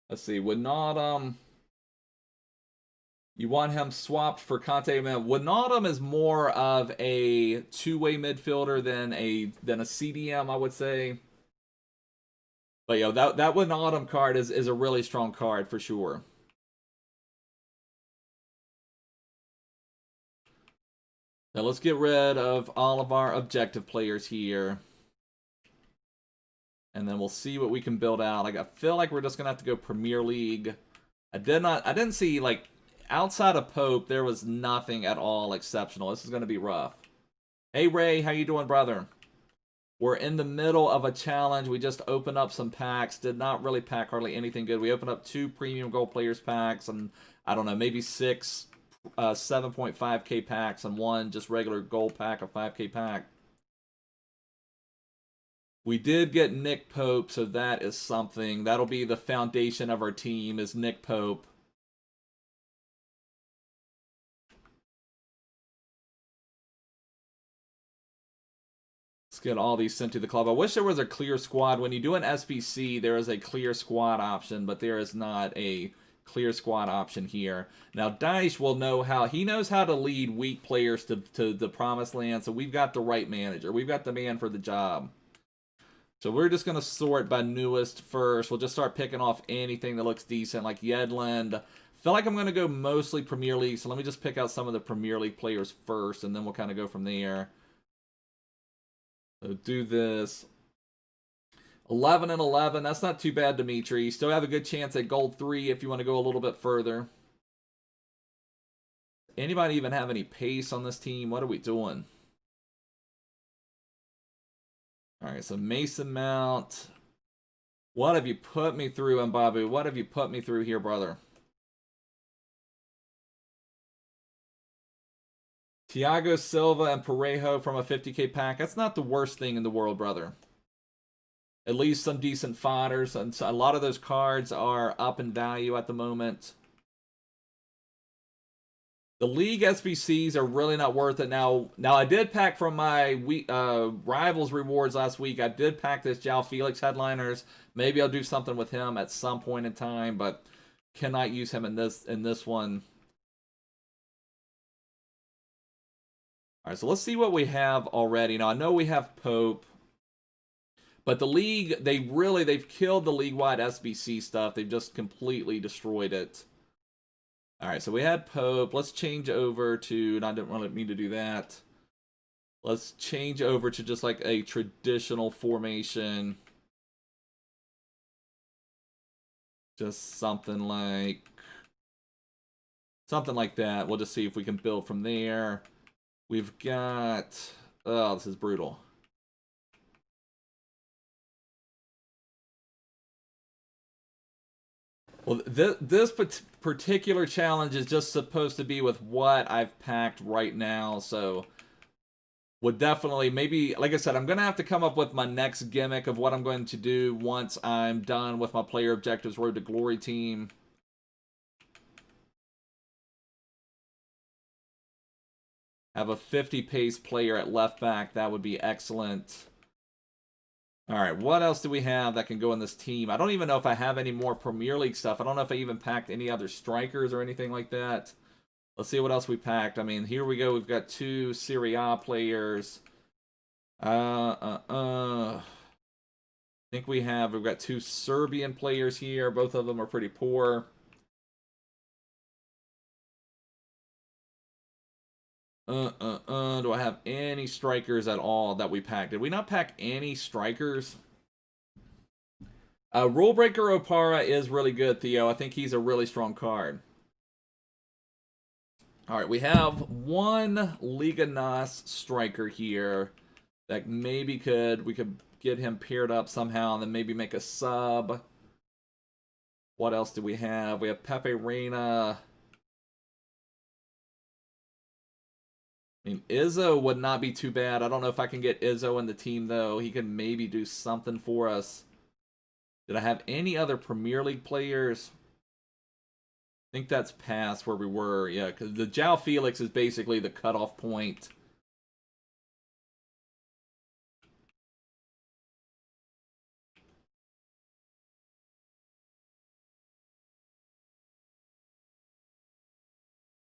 Let's see, Wijnaldum. You want him swapped for Kante. Wijnaldum is more of a two-way midfielder than a CDM, I would say. But yo, that Wijnaldum card is a really strong card for sure. Now let's get rid of all of our objective players here. And then we'll see what we can build out. Like, I feel like we're just gonna have to go Premier League. I didn't see, like, outside of Pope, there was nothing at all exceptional. This is gonna be rough. Hey Ray, how you doing, brother? We're in the middle of a challenge. We just opened up some packs. Did not really pack hardly anything good. We opened up 2 premium gold players packs and I don't know, maybe 6 7.5k packs and 1 just regular gold pack, a 5k pack. We did get Nick Pope, so that is something. That'll be the foundation of our team, is Nick Pope. Let's get all these sent to the club. I wish there was a clear squad. When you do an SBC, there is a clear squad option, but there is not a clear squad option here. Now, Dyche will know how. He knows how to lead weak players to the promised land, so we've got the right manager. We've got the man for the job. So we're just going to sort by newest first. We'll just start picking off anything that looks decent, like Yedlin. I feel like I'm going to go mostly Premier League, so let me just pick out some of the Premier League players first, and then we'll kind of go from there. So do this. 11 and 11. That's not too bad, Dimitri. You still have a good chance at gold 3 if you want to go a little bit further. Anybody even have any pace on this team? What are we doing? All right, so Mason Mount. What have you put me through, Mbappe? What have you put me through here, brother? Thiago Silva and Parejo from a 50K pack. That's not the worst thing in the world, brother. At least some decent fodders. And a lot of those cards are up in value at the moment. The League SBCs are really not worth it. Now I did pack from my Rivals rewards last week. I did pack this João Felix headliners. Maybe I'll do something with him at some point in time, but cannot use him in this one. All right, so let's see what we have already. Now, I know we have Pope, but the League, they've killed the league-wide SBC stuff. They've just completely destroyed it. All right, so we had Pope. Let's change over to, and I didn't really mean to do that. Let's change over to just like a traditional formation. Just something like that. We'll just see if we can build from there. We've got, oh, this is brutal. Well, this particular challenge is just supposed to be with what I've packed right now, so would definitely, maybe, like I said, I'm going to have to come up with my next gimmick of what I'm going to do once I'm done with my Player Objectives Road to Glory team. Have a 50 pace player at left back. That would be excellent. All right, what else do we have that can go in this team? I don't even know if I have any more Premier League stuff. I don't know if I even packed any other strikers or anything like that. Let's see what else we packed. I mean, here we go. We've got 2 Serie A players. I think we've got 2 Serbian players here. Both of them are pretty poor. Do I have any strikers at all that we packed? Did we not pack any strikers? Rule Breaker Opara is really good, Theo. I think he's a really strong card. All right, we have 1 Liga NOS striker here that maybe we could get him paired up somehow and then maybe make a sub. What else do we have? We have Pepe Reina. I mean, Izzo would not be too bad. I don't know if I can get Izzo in the team, though. He can maybe do something for us. Did I have any other Premier League players? I think that's past where we were. Yeah, because the João Felix is basically the cutoff point.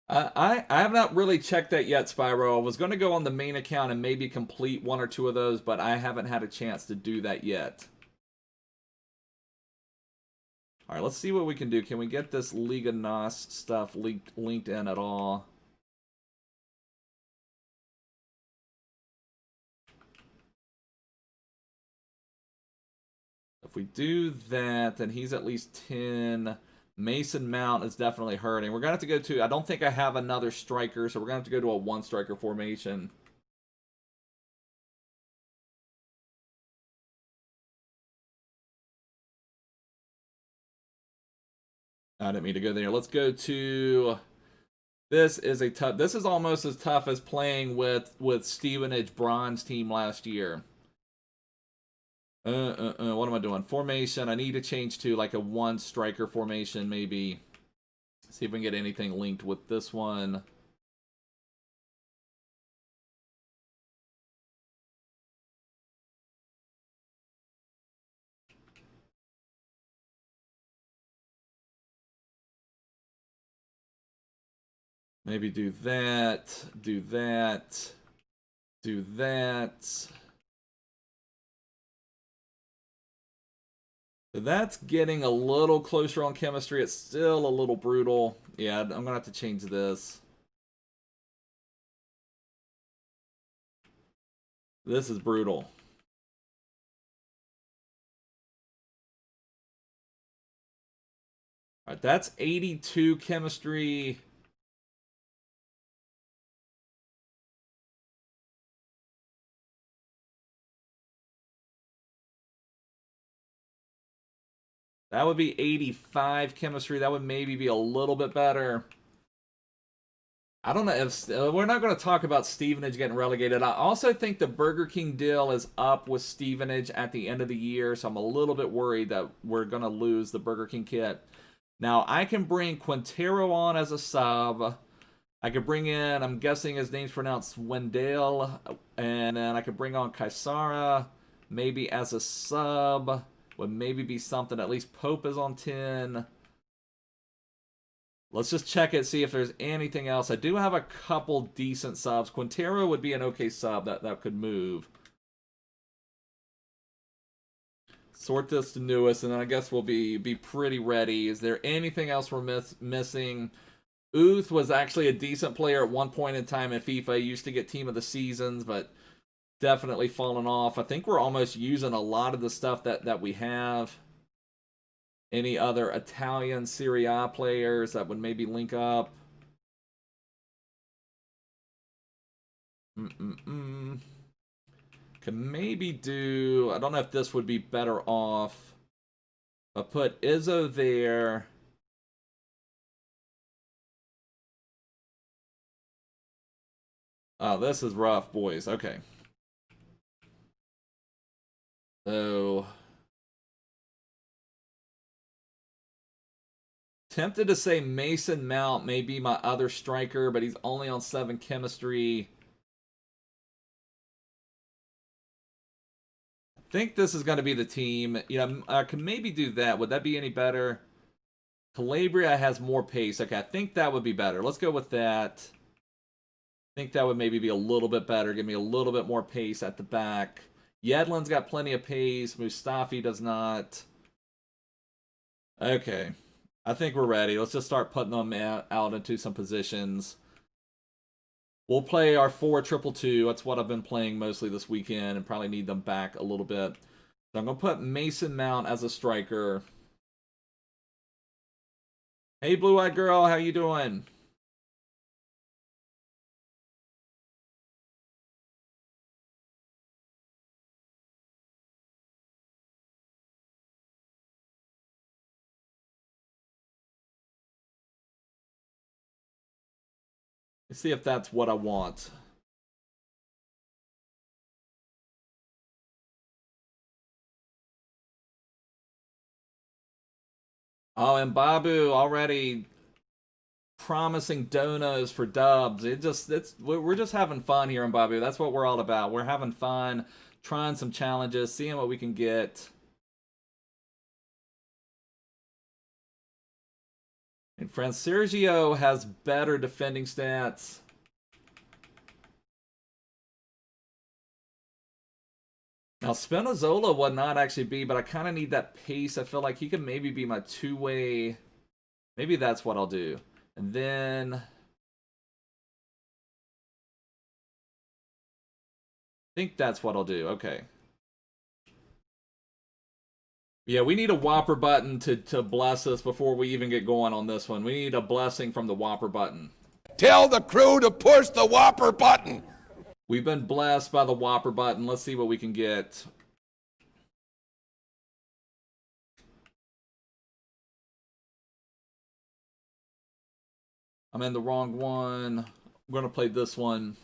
I have not really checked that yet, Spyro. I was going to go on the main account and maybe complete 1 or 2 of those, but I haven't had a chance to do that yet. All right, let's see what we can do. Can we get this Liga NOS stuff linked in at all? If we do that, then he's at least 10. Mason Mount is definitely hurting. We're going to have to go to, I don't think I have another striker, so we're going to have to go to a 1-striker formation. I didn't mean to go there. Let's go to, this is almost as tough as playing with Stevenage Bronze team last year. What am I doing? Formation. I need to change to like a 1-striker formation, maybe. See if we can get anything linked with this one. Maybe do that, do that, do that. So that's getting a little closer on chemistry. It's still a little brutal. Yeah, I'm going to have to change this. This is brutal. All right, that's 82 chemistry. That would be 85 chemistry. That would maybe be a little bit better. I don't know if we're not going to talk about Stevenage getting relegated. I also think the Burger King deal is up with Stevenage at the end of the year, so I'm a little bit worried that we're going to lose the Burger King kit. Now, I can bring Quintero on as a sub. I could bring in, I'm guessing his name's pronounced Wendell, and then I could bring on Kaisara, maybe as a sub. Would maybe be something. At least Pope is on 10. Let's just check it, see if there's anything else. I do have a couple decent subs. Quintero would be an okay sub that could move. Sort this to newest, and then I guess we'll be pretty ready. Is there anything else we're missing? Uth was actually a decent player at one point in time in FIFA. He used to get team of the seasons, but definitely fallen off. I think we're almost using a lot of the stuff that we have. Any other Italian Serie A players that would maybe link up? Can maybe do... I don't know if this would be better off. But put Izzo there. Oh, this is rough, boys. Okay. So... tempted to say Mason Mount may be my other striker, but he's only on 7 chemistry. I think this is going to be the team. You know, I could maybe do that. Would that be any better? Calabria has more pace. Okay, I think that would be better. Let's go with that. I think that would maybe be a little bit better. Give me a little bit more pace at the back. Yedlin's got plenty of pace. Mustafi does not. Okay. I think we're ready. Let's just start putting them out into some positions. We'll play our 4-2-2. That's what I've been playing mostly this weekend and probably need them back a little bit. So I'm going to put Mason Mount as a striker. Hey, blue-eyed girl. How you doing? Let's see if that's what I want. Oh, and Babu already promising donos for dubs. We're just having fun here in Babu. That's what we're all about. We're having fun, trying some challenges, seeing what we can get. And Sergio has better defending stats. Now, Spinazzola would not actually be, but I kind of need that pace. I feel like he could maybe be my two-way. Maybe that's what I'll do. And then... I think that's what I'll do. Okay. Yeah, we need a Whopper button to bless us before we even get going on this one. We need a blessing from the Whopper button. Tell the crew to push the Whopper button. We've been blessed by the Whopper button. Let's see what we can get. I'm in the wrong one. I'm going to play this one.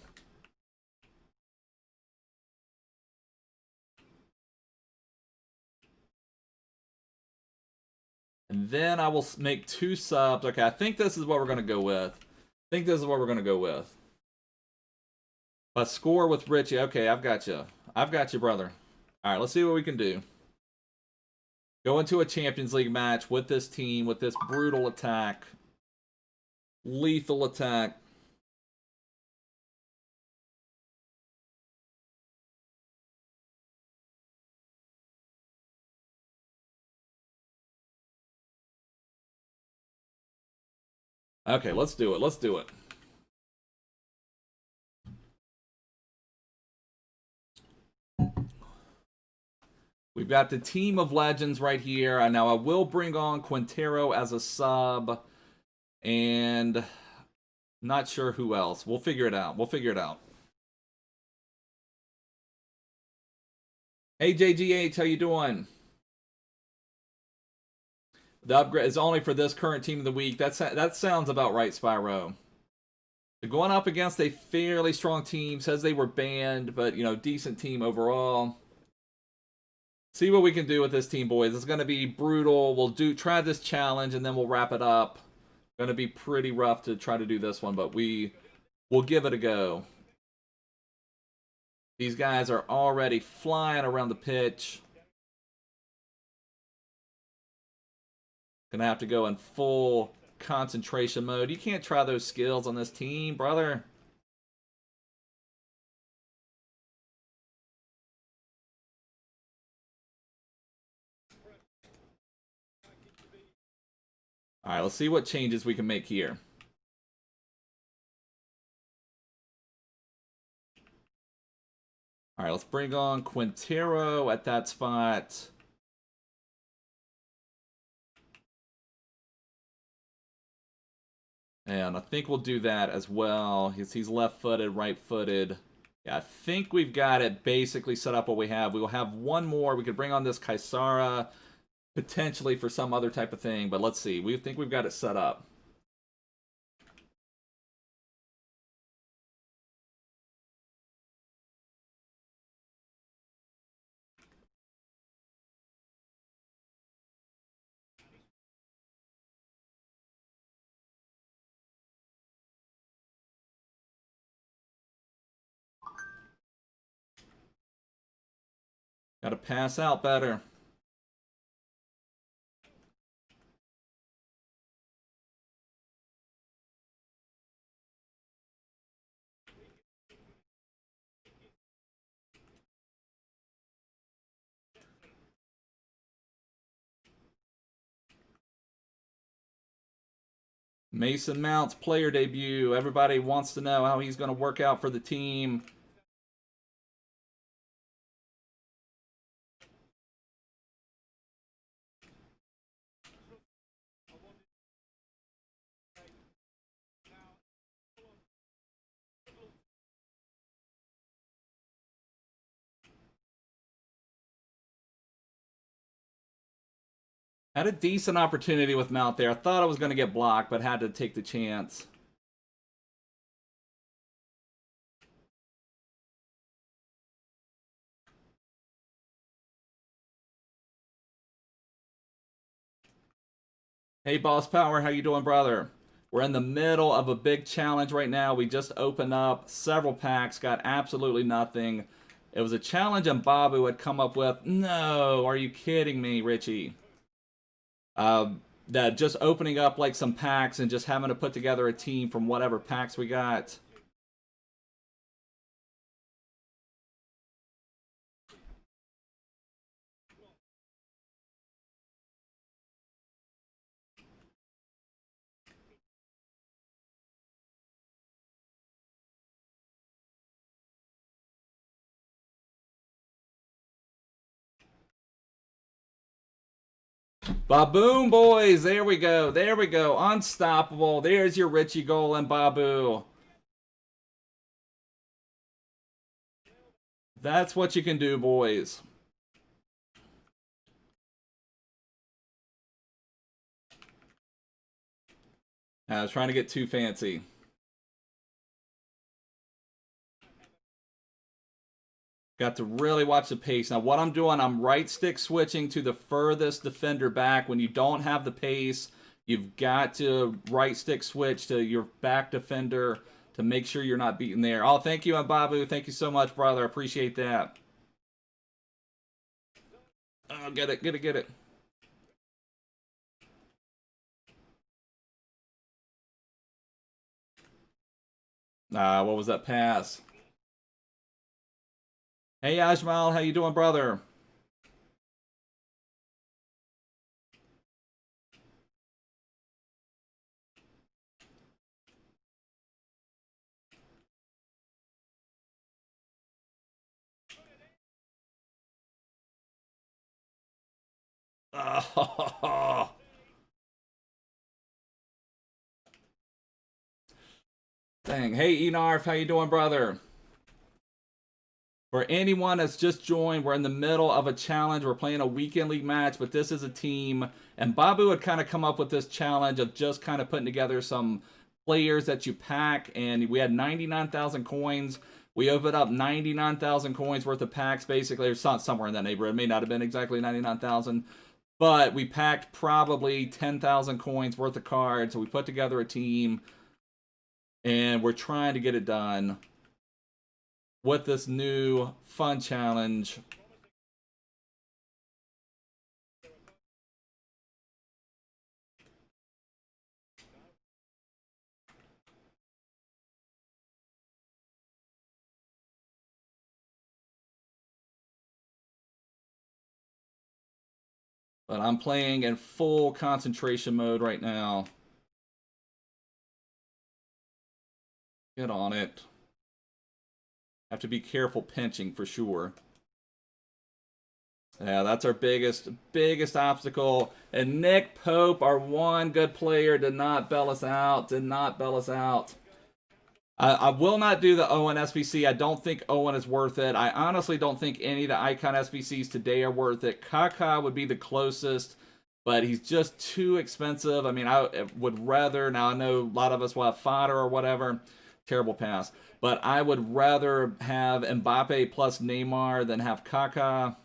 And then I will make 2 subs. Okay, I think this is what we're going to go with. If I score with Richie. Okay, I've got you. Brother. All right, let's see what we can do. Go into a Champions League match with this team, with this brutal attack. Lethal attack. Okay, let's do it. Let's do it. We've got the team of legends right here. Now I will bring on Quintero as a sub. And not sure who else. We'll figure it out. We'll figure it out. Hey, JGH, how you doing? The upgrade is only for this current team of the week. That sounds about right, Spyro. They're going up against a fairly strong team. Says they were banned, but, you know, decent team overall. See what we can do with this team, boys. It's going to be brutal. We'll try this challenge, and then we'll wrap it up. Going to be pretty rough to try to do this one, but we'll give it a go. These guys are already flying around the pitch. Gonna have to go in full concentration mode. You can't try those skills on this team, brother. All right, let's see what changes we can make here. All right, let's bring on Quintero at that spot. And I think we'll do that as well. He's left-footed, right-footed. Yeah, I think we've got it basically set up what we have. We will have one more. We could bring on this Kaisara potentially for some other type of thing, but let's see. We think we've got it set up. Got to pass out better. Mason Mount's player debut. Everybody wants to know how he's going to work out for the team. Had a decent opportunity with Mount there. I thought I was going to get blocked, but had to take the chance. Hey, Boss Power, how you doing, brother? We're in the middle of a big challenge right now. We just opened up several packs, got absolutely nothing. It was a challenge Mbappe had come up with. No, are you kidding me, Richie? That just opening up like some packs and just having to put together a team from whatever packs we got. Baboom, boys. There we go. There we go. Unstoppable. There's your Richie goal and Babu. That's what you can do, boys. I was trying to get too fancy. Got to really watch the pace. Now, what I'm doing, I'm right stick switching to the furthest defender back. When you don't have the pace, you've got to right stick switch to your back defender to make sure you're not beaten there. Oh, thank you, Babu. Thank you so much, brother. I appreciate that. Oh, get it, get it, get it. What was that pass? Hey, Ajmal, how you doing, brother? Oh. Dang. Hey, Enarf, how you doing, brother? For anyone that's just joined, we're in the middle of a challenge. We're playing a weekend league match, but this is a team. And Babu had kind of come up with this challenge of just kind of putting together some players that you pack. And we had 99,000 coins. We opened up 99,000 coins worth of packs, basically. Or somewhere in that neighborhood. It may not have been exactly 99,000. But we packed probably 10,000 coins worth of cards. So we put together a team. And we're trying to get it done with this new fun challenge. But I'm playing in full concentration mode right now. Get on it. Have to be careful pinching for sure. Yeah, that's our biggest obstacle. And Nick Pope, our one good player, did not bail us out. Did not bail us out. I will not do the Owen SBC. I don't think Owen is worth it. I honestly don't think any of the Icon SBCs today are worth it. Kaka would be the closest, but he's just too expensive. I mean, I would rather, now I know a lot of us will have fodder or whatever. Terrible pass. But I would rather have Mbappe plus Neymar than have Kaka.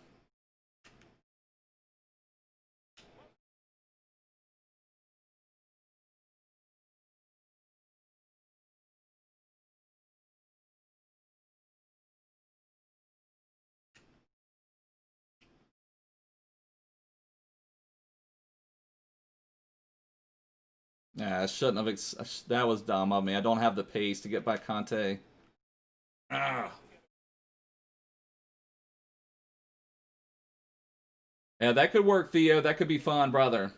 Yeah, I shouldn't have. That was dumb of me. I don't have the pace to get by Kante. Ah. Yeah, that could work, Theo. That could be fun, brother.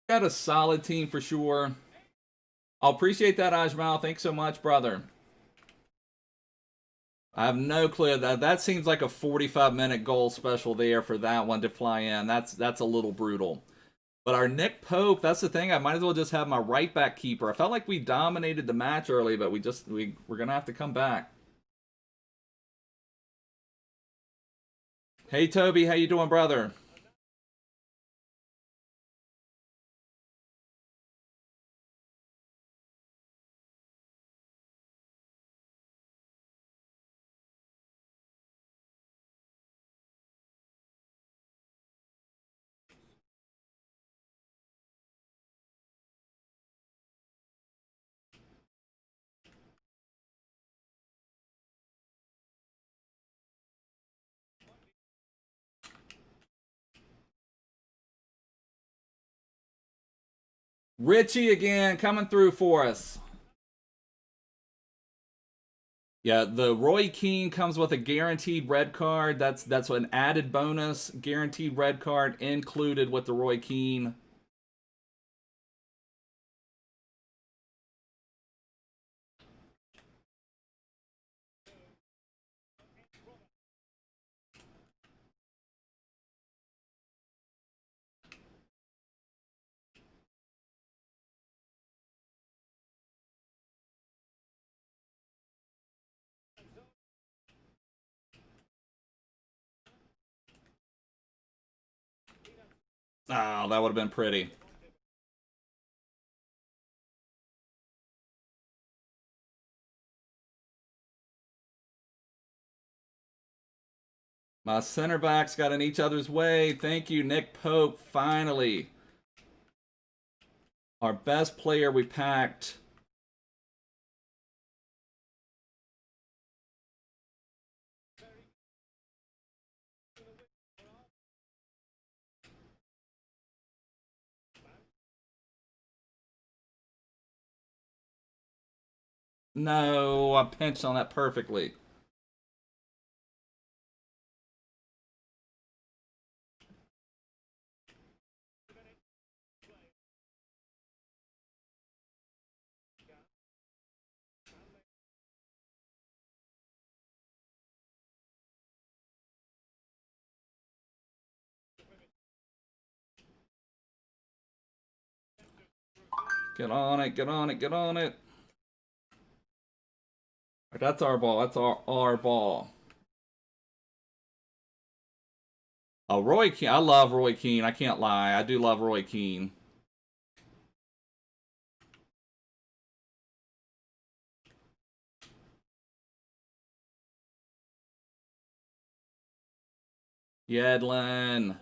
Got a solid team for sure. I'll appreciate that, Ajmal. Thanks so much, brother. I have no clue. That seems like a 45-minute goal special there for that one to fly in. That's a little brutal. But our Nick Pope, that's the thing. I might as well just have my right back keeper. I felt like we dominated the match early, but we're gonna have to come back. Hey Toby, how you doing, brother? Richie again coming through for us. Yeah, the Roy Keane comes with a guaranteed red card. That's an added bonus. Guaranteed red card included with the Roy Keane. Oh, that would have been pretty. My center backs got in each other's way. Thank you, Nick Pope. Finally. Our best player we packed. No, I pinched on that perfectly. Get on it, get on it, get on it. That's our ball. That's our ball. Oh, Roy Keane. I love Roy Keane. I can't lie. I do love Roy Keane. Edwin.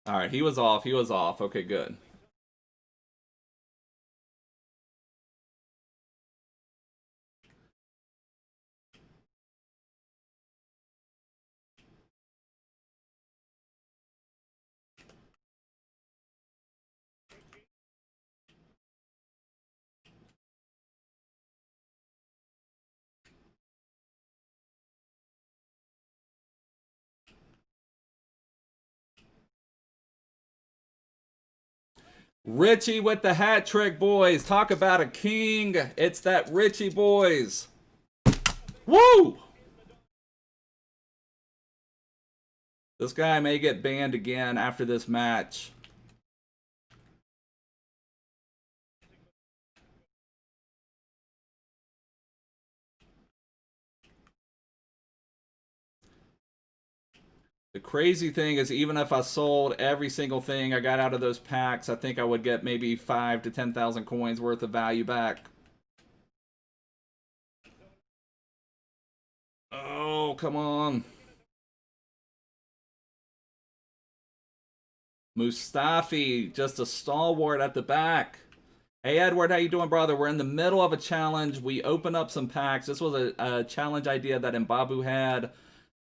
All right, he was off. He was off. Okay, good. Richie with the hat trick, boys. Talk about a king. It's that Richie, boys. Woo! This guy may get banned again after this match. The crazy thing is, even if I sold every single thing I got out of those packs, I think I would get maybe 5,000 to 10,000 coins worth of value back. Oh, come on. Mustafi, just a stalwart at the back. Hey, Edward, how you doing, brother? We're in the middle of a challenge. We opened up some packs. This was a challenge idea that Mbabu had.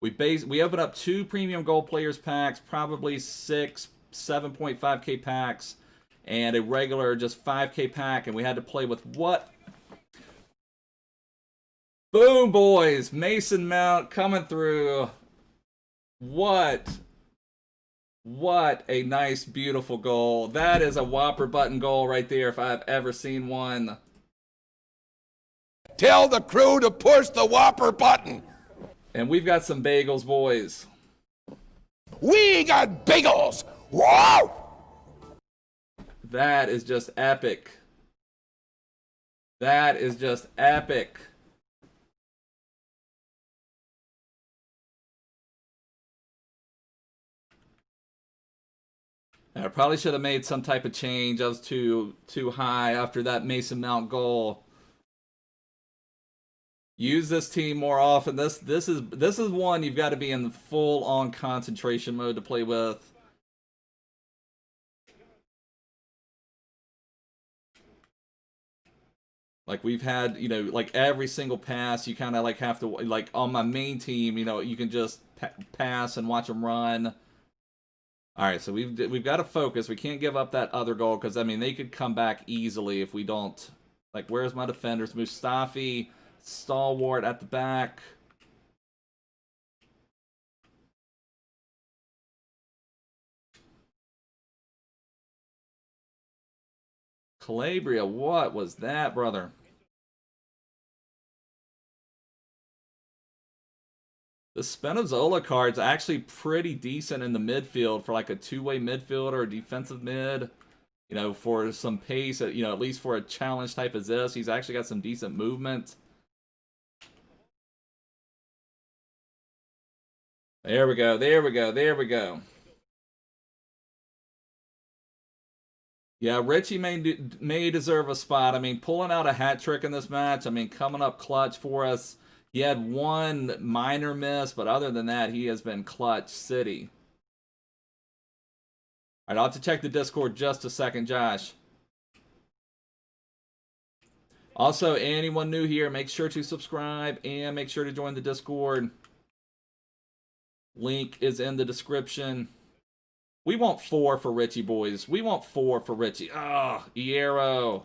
We opened up 2 premium gold players packs, probably 6, 7.5k packs, and a regular just 5k pack, and we had to play with what? Boom, boys! Mason Mount coming through. What a nice, beautiful goal. That is a whopper button goal right there if I've ever seen one. Tell the crew to push the whopper button. And we've got some bagels, boys. We got bagels. Whoa! That is just epic. That is just epic. I probably should have made some type of change. I was too high after that Mason Mount goal. Use this team more often. This is one you've got to be in full on concentration mode to play with. Like we've had, you know, like every single pass, you kind of like have to, like on my main team, you know, you can just pass and watch them run. All right, so we've got to focus. We can't give up that other goal because I mean they could come back easily if we don't. Like, where's my defenders? Mustafi, stalwart at the back. Calabria, what was that, brother? The Spinazzola card's actually pretty decent in the midfield for like a two-way midfielder or defensive mid. You know, for some pace, you know, at least for a challenge type as this, he's actually got some decent movement. There we go, there we go, there we go. Yeah, Richie may deserve a spot. I mean, pulling out a hat trick in this match, I mean, coming up clutch for us. He had one minor miss, but other than that, he has been clutch city. All right, I'll have to check the Discord just a second, Josh. Also, anyone new here, make sure to subscribe and make sure to join the Discord. Link is in the description. We want 4 for Richie, boys. We want 4 for Richie. Ah, Hierro.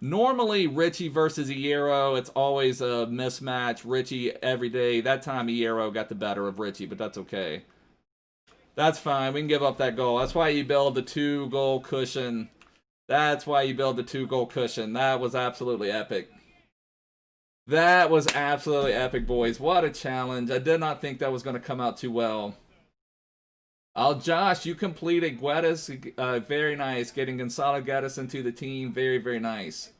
Normally, Richie versus Hierro, it's always a mismatch. Richie every day. That time, Hierro got the better of Richie, but that's okay. That's fine. We can give up that goal. That's why you build the 2-goal cushion. That's why you build the 2-goal cushion. That was absolutely epic. That was absolutely epic, boys. What a challenge. I did not think that was going to come out too well. Josh, you completed Guedes. Very nice. Getting Gonzalo Guedes into the team. Very, very nice.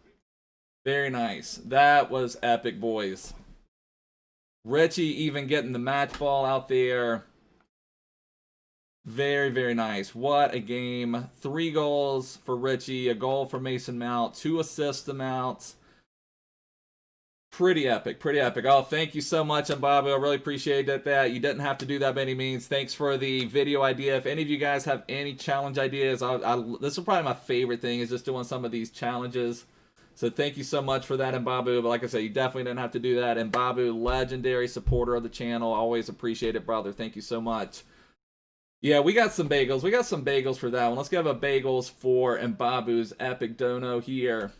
Very nice. That was epic, boys. Richie even getting the match ball out there. Very, very nice. What a game. 3 goals for Richie, a goal for Mason Mount, 2 assists to Mount. Pretty epic, pretty epic. Oh, thank you so much, Mbappe. I really appreciate that. You didn't have to do that by any means. Thanks for the video idea. If any of you guys have any challenge ideas, this is probably my favorite thing, is just doing some of these challenges. So thank you so much for that, Mbappe. But like I said, you definitely didn't have to do that. Mbappe, legendary supporter of the channel. Always appreciate it, brother. Thank you so much. Yeah, we got some bagels. We got some bagels for that one. Let's give a bagels for Mbappe's epic dono here.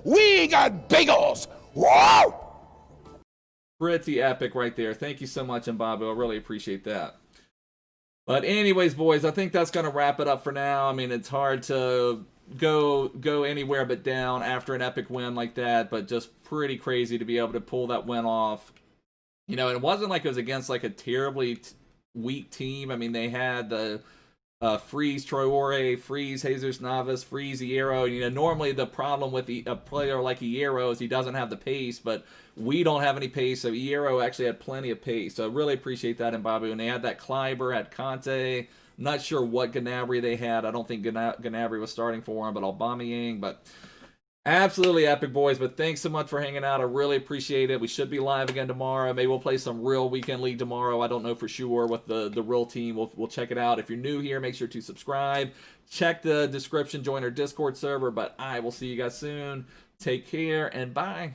We got bagels! Wow! Pretty epic right there. Thank you so much, Mbappe. I really appreciate that. But anyways, boys, I think that's going to wrap it up for now. I mean, it's hard to go anywhere but down after an epic win like that, but just pretty crazy to be able to pull that win off. You know, it wasn't like it was against like a terribly weak team. I mean, they had the freeze Traore, freeze Jesus Navas, freeze Hierro. You know, normally the problem with a player like Hierro is he doesn't have the pace, but we don't have any pace, so Hierro actually had plenty of pace. So I really appreciate that in Babu. And they had that Kleiber, had Kante. I'm not sure what Gnabry they had. I don't think Gnabry was starting for him, but Aubameyang. But absolutely epic, boys. But thanks so much for hanging out. I really appreciate it. We should be live again tomorrow. Maybe we'll play some real weekend league tomorrow. I don't know for sure with the real team. We'll check it out. If you're new here, make sure to subscribe. Check the description. Join our Discord server. But I will see you guys soon. Take care and bye.